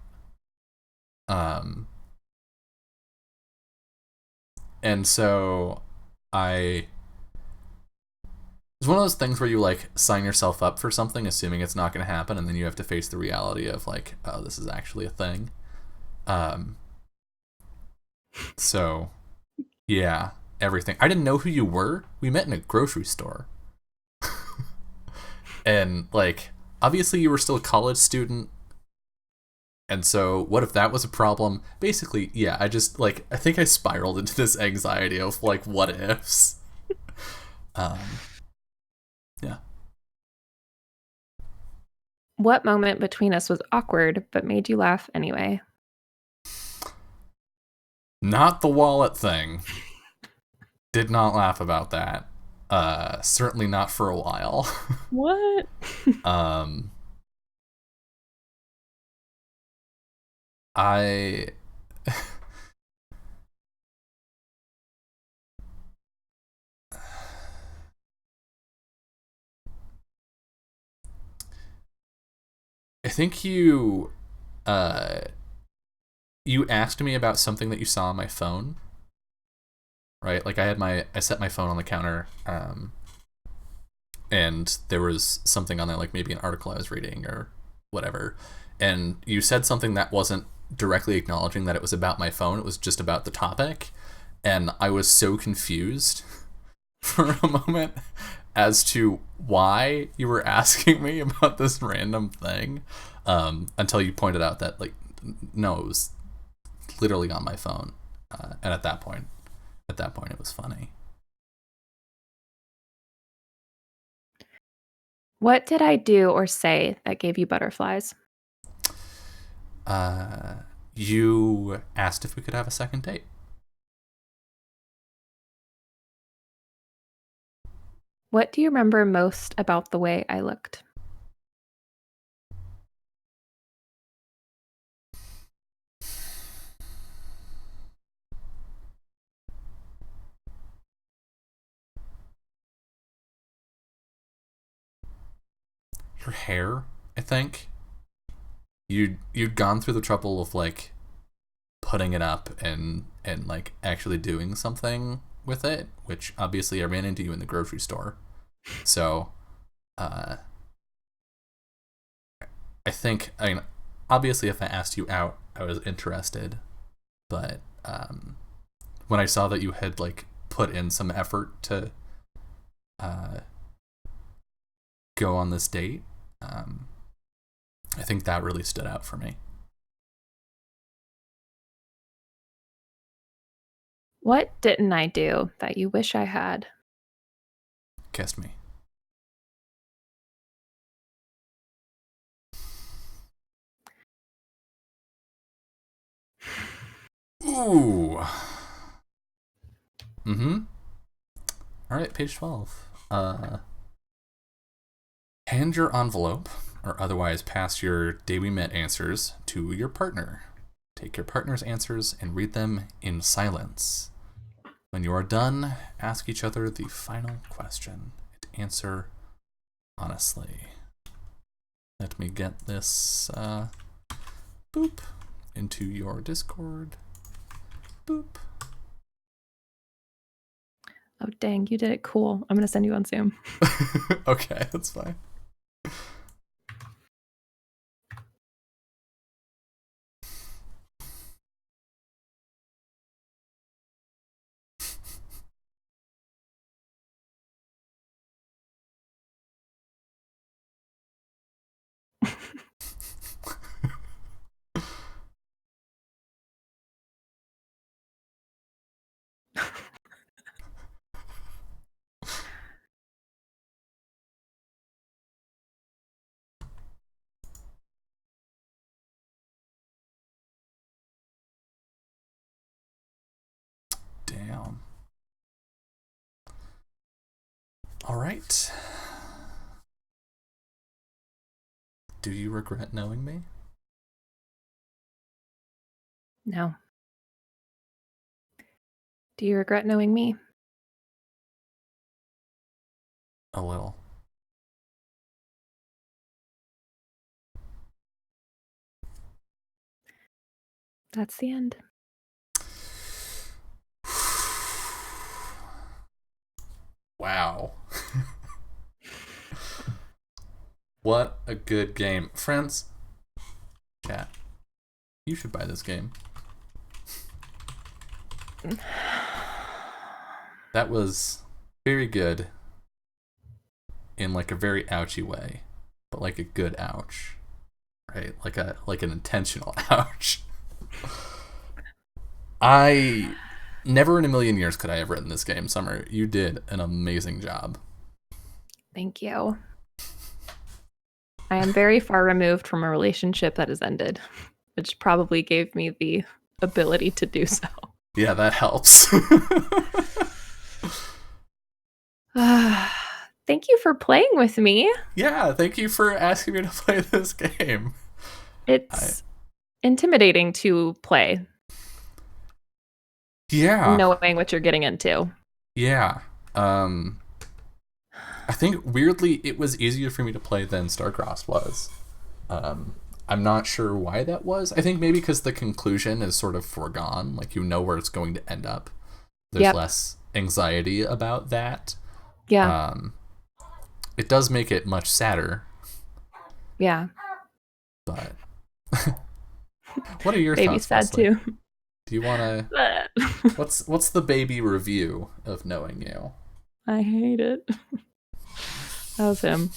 And so I it's one of those things where you like sign yourself up for something assuming it's not going to happen, and then you have to face the reality of like, oh, this is actually a thing. So yeah, everything. I didn't know who you were. We met in a grocery store. And like obviously you were still a college student. And so what if that was a problem? Basically, yeah, I just like I think I spiraled into this anxiety of like what ifs. Yeah. What moment between us was awkward but made you laugh anyway? Not the wallet thing. Did not laugh about that. Certainly not for a while. What? I I think you asked me about something that you saw on my phone, right? Like I set my phone on the counter, and there was something on there, like maybe an article I was reading or whatever, and you said something that wasn't directly acknowledging that it was about my phone. It was just about the topic, and I was so confused for a moment as to why you were asking me about this random thing, until you pointed out that like no, it was literally on my phone, and at that point it was funny. What did I do or say that gave you butterflies? You asked if we could have a second date. What do you remember most about the way I looked? Your hair, I think. You'd gone through the trouble of like putting it up and like actually doing something with it, which obviously I ran into you in the grocery store. So I think, I mean, obviously if I asked you out, I was interested, but when I saw that you had like put in some effort to uh, go on this date, I think that really stood out for me. What didn't I do that you wish I had? Kissed me. Ooh. Mm-hmm. All right, page 12. Hand your envelope, or otherwise pass your day we met answers to your partner. Take your partner's answers and read them in silence. When you are done, ask each other the final question and answer honestly. Let me get this boop into your Discord. Boop. Oh, dang, you did it cool. I'm going to send you on Zoom. Okay, that's fine. Damn. All right. Do you regret knowing me? No. Do you regret knowing me? A little. That's the end. Wow. What a good game. Friends, chat, you should buy this game. That was very good in like a very ouchy way, but like a good ouch, right? Like an intentional ouch. I never in a million years could I have written this game, Summer. You did an amazing job. Thank you. I am very far removed from a relationship that has ended, which probably gave me the ability to do so. Yeah, that helps. Thank you for playing with me. Yeah, thank you for asking me to play this game. It's intimidating to play. Yeah. Knowing what you're getting into. Yeah. I think weirdly it was easier for me to play than Starcrossed was. I'm not sure why that was. I think maybe because the conclusion is sort of foregone, like you know where it's going to end up. There's less anxiety about that. Yeah. It does make it much sadder. Yeah. But what are your Baby's thoughts? Baby's sad too. Do you want to? What's the baby review of knowing you? I hate it. That was him.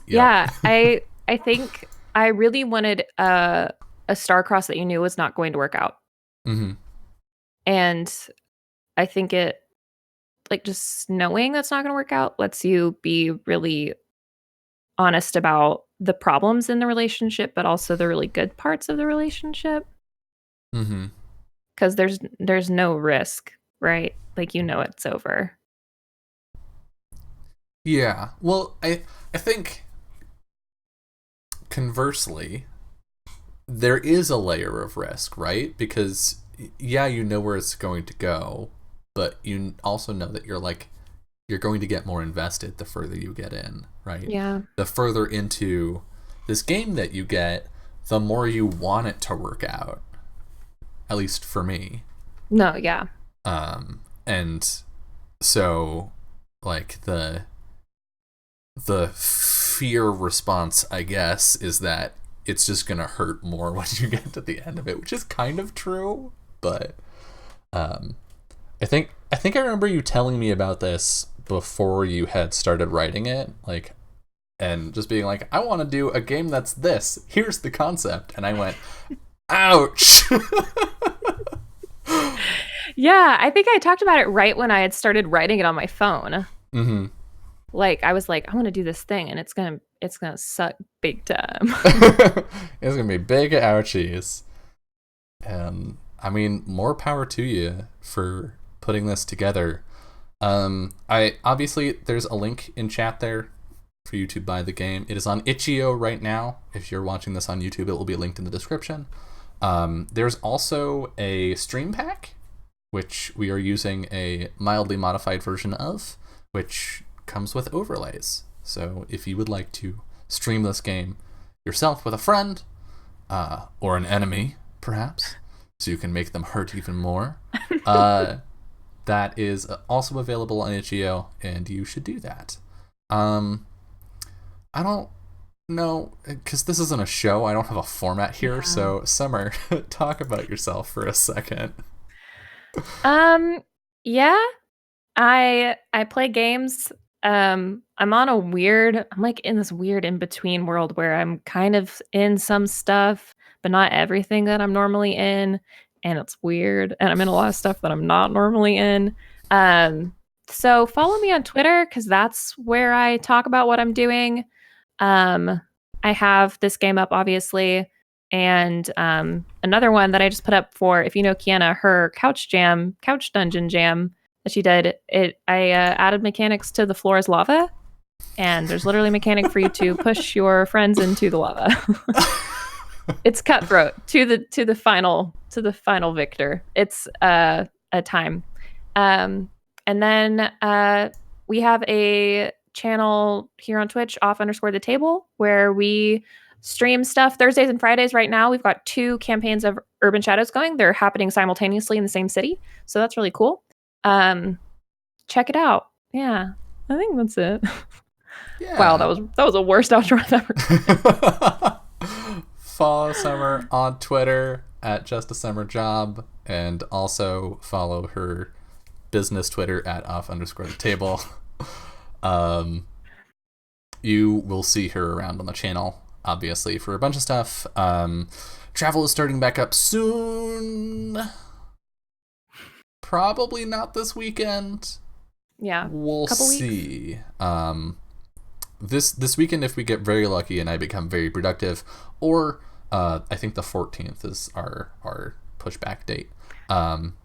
Yeah, I think I really wanted a Starcross that you knew was not going to work out. Mm-hmm. And I think it, like, just knowing that's not going to work out lets you be really honest about the problems in the relationship, but also the really good parts of the relationship. Mm-hmm. Because there's no risk, right? Like, you know it's over. Yeah. Well, I think conversely, there is a layer of risk, right? Because yeah, you know where it's going to go, but you also know that you're going to get more invested the further you get in, right? Yeah. The further into this game that you get, the more you want it to work out. At least for me. No, yeah. And so like the fear response, I guess, is that it's just gonna hurt more when you get to the end of it, which is kind of true. But I think I remember you telling me about this before you had started writing it, like, and just being like, I want to do a game that's this. Here's the concept, and I went, ouch. Yeah, I think I talked about it right when I had started writing it on my phone. Mm-hmm. Like, I was like, I want to do this thing, and it's gonna suck big time. It's gonna be big ouchies. And I mean, more power to you for putting this together. I obviously there's a link in chat there for you to buy the game. It is on itch.io right now. If you're watching this on YouTube, it will be linked in the description. There's also a stream pack, which we are using a mildly modified version of, which comes with overlays. So if you would like to stream this game yourself with a friend, or an enemy, perhaps, so you can make them hurt even more, that is also available on itch.io, and you should do that. I don't know, because this isn't a show, I don't have a format here, yeah. So Summer, talk about yourself for a second. Yeah, I play games. I'm like in this weird in-between world where I'm kind of in some stuff, but not everything that I'm normally in, and it's weird, and I'm in a lot of stuff that I'm not normally in. So follow me on Twitter, because that's where I talk about what I'm doing. I have this game up, obviously. And another one that I just put up for, if you know Kiana, her couch dungeon jam that she did, I added mechanics to the floor as lava, and there's literally a mechanic for you to push your friends into the lava. It's cutthroat to the final victor. It's a time. And then we have a channel here on Twitch, off_the_table, where we stream stuff Thursdays and Fridays. Right now, we've got 2 campaigns of Urban Shadows going. They're happening simultaneously in the same city, so that's really cool. Check it out. Yeah, I think that's it. Yeah. Wow, that was the worst outro I've ever. Follow Summer on Twitter at JustASummerJob, and also follow her business Twitter at off_the_table. You will see her around on the channel, obviously, for a bunch of stuff. Travel is starting back up soon. Probably not this weekend. Yeah, we'll see. This weekend, if we get very lucky and I become very productive, or I think the 14th is our pushback date.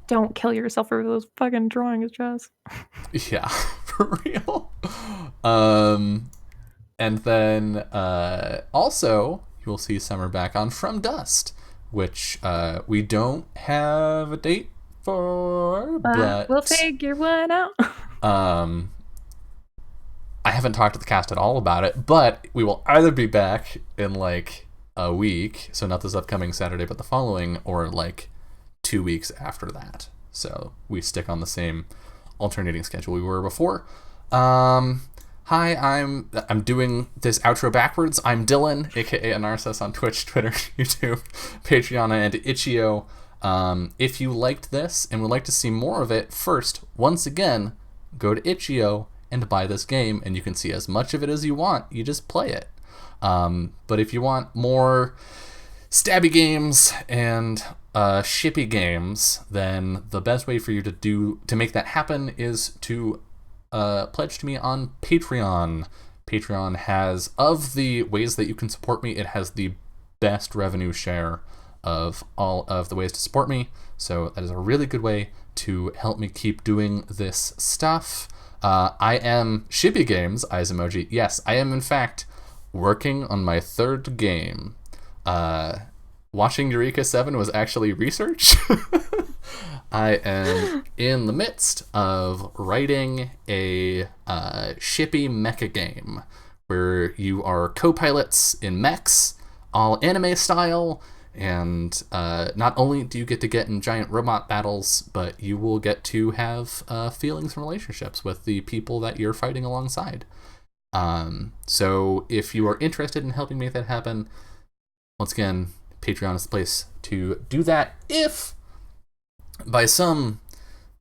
Don't kill yourself for those fucking drawings, Jess. Yeah, for real. And then also you will see Summer back on From Dust, which we don't have a date for, but we'll figure one out. I haven't talked to the cast at all about it, but we will either be back in like a week, so not this upcoming Saturday, but the following, or like 2 weeks after that. So we stick on the same alternating schedule we were before. Hi, I'm doing this outro backwards. I'm Dylan, aka Anarsis, on Twitch, Twitter, YouTube, Patreon, and Itch.io. If you liked this and would like to see more of it, first, once again, go to Itch.io and buy this game, and you can see as much of it as you want. You just play it. But if you want more stabby games and shippy games, then the best way for you to make that happen is to pledge to me on Patreon. Patreon has, of the ways that you can support me, it has the best revenue share of all of the ways to support me. So that is a really good way to help me keep doing this stuff. I am Shippy Games, eyes emoji. Yes, I am in fact working on my 3rd game. Watching Eureka 7 was actually research. I am in the midst of writing a shippy mecha game where you are co-pilots in mechs, all anime style, and not only do you get to get in giant robot battles, but you will get to have feelings and relationships with the people that you're fighting alongside. So if you are interested in helping make that happen, once again, Patreon is the place to do that. If by some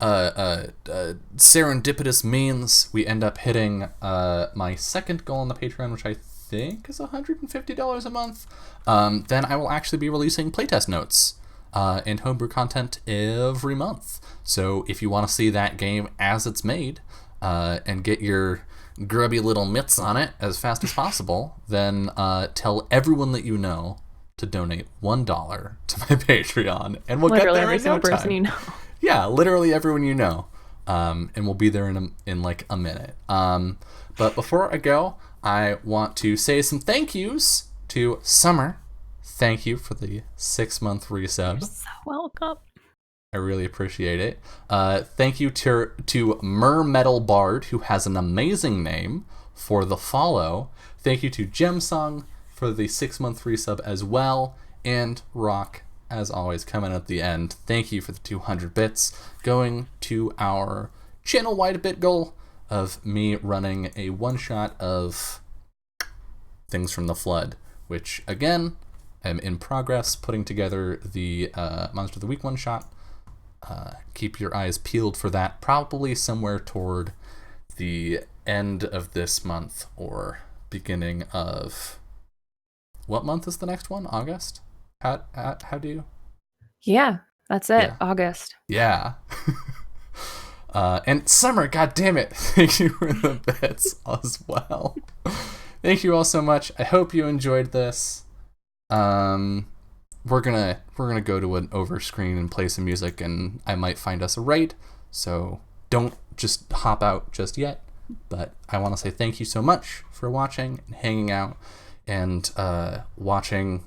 serendipitous means we end up hitting my 2nd goal on the Patreon, which I think is $150 a month, then I will actually be releasing playtest notes and homebrew content every month. So if you want to see that game as it's made and get your grubby little mitts on it as fast as possible, then tell everyone that you know to donate $1 to my Patreon, and we'll literally get there in no time. Person you know. Yeah, literally everyone you know, and we'll be there in like a minute. But before I go, I want to say some thank yous to Summer. Thank you for the 6-month resub. You're so welcome. I really appreciate it. Thank you to Metal Bard, who has an amazing name, for the follow. Thank you to Gemsung for the 6-month resub as well. And Rock, as always, coming at the end. Thank you for the 200 bits, going to our channel-wide bit goal of me running a one-shot of Things from the Flood, which, again, I'm in progress putting together the Monster of the Week one-shot. Keep your eyes peeled for that, probably somewhere toward the end of this month or beginning of... What month is the next one? August? How do you... Yeah, that's it. Yeah. August. Yeah. And Summer, god damn it, thank you for the bits as well. Thank you all so much. I hope you enjoyed this. we're gonna go to an over screen and play some music, and I might find us a raid. So don't just hop out just yet. But I want to say thank you so much for watching and hanging out and watching,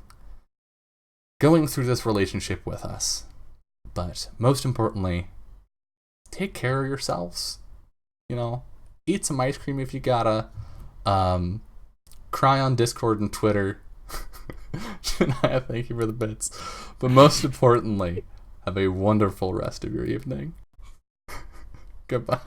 going through this relationship with us. But most importantly, take care of yourselves. You know, eat some ice cream if you gotta. Cry on Discord and Twitter. Shania, thank you for the bits. But most importantly, have a wonderful rest of your evening. Goodbye.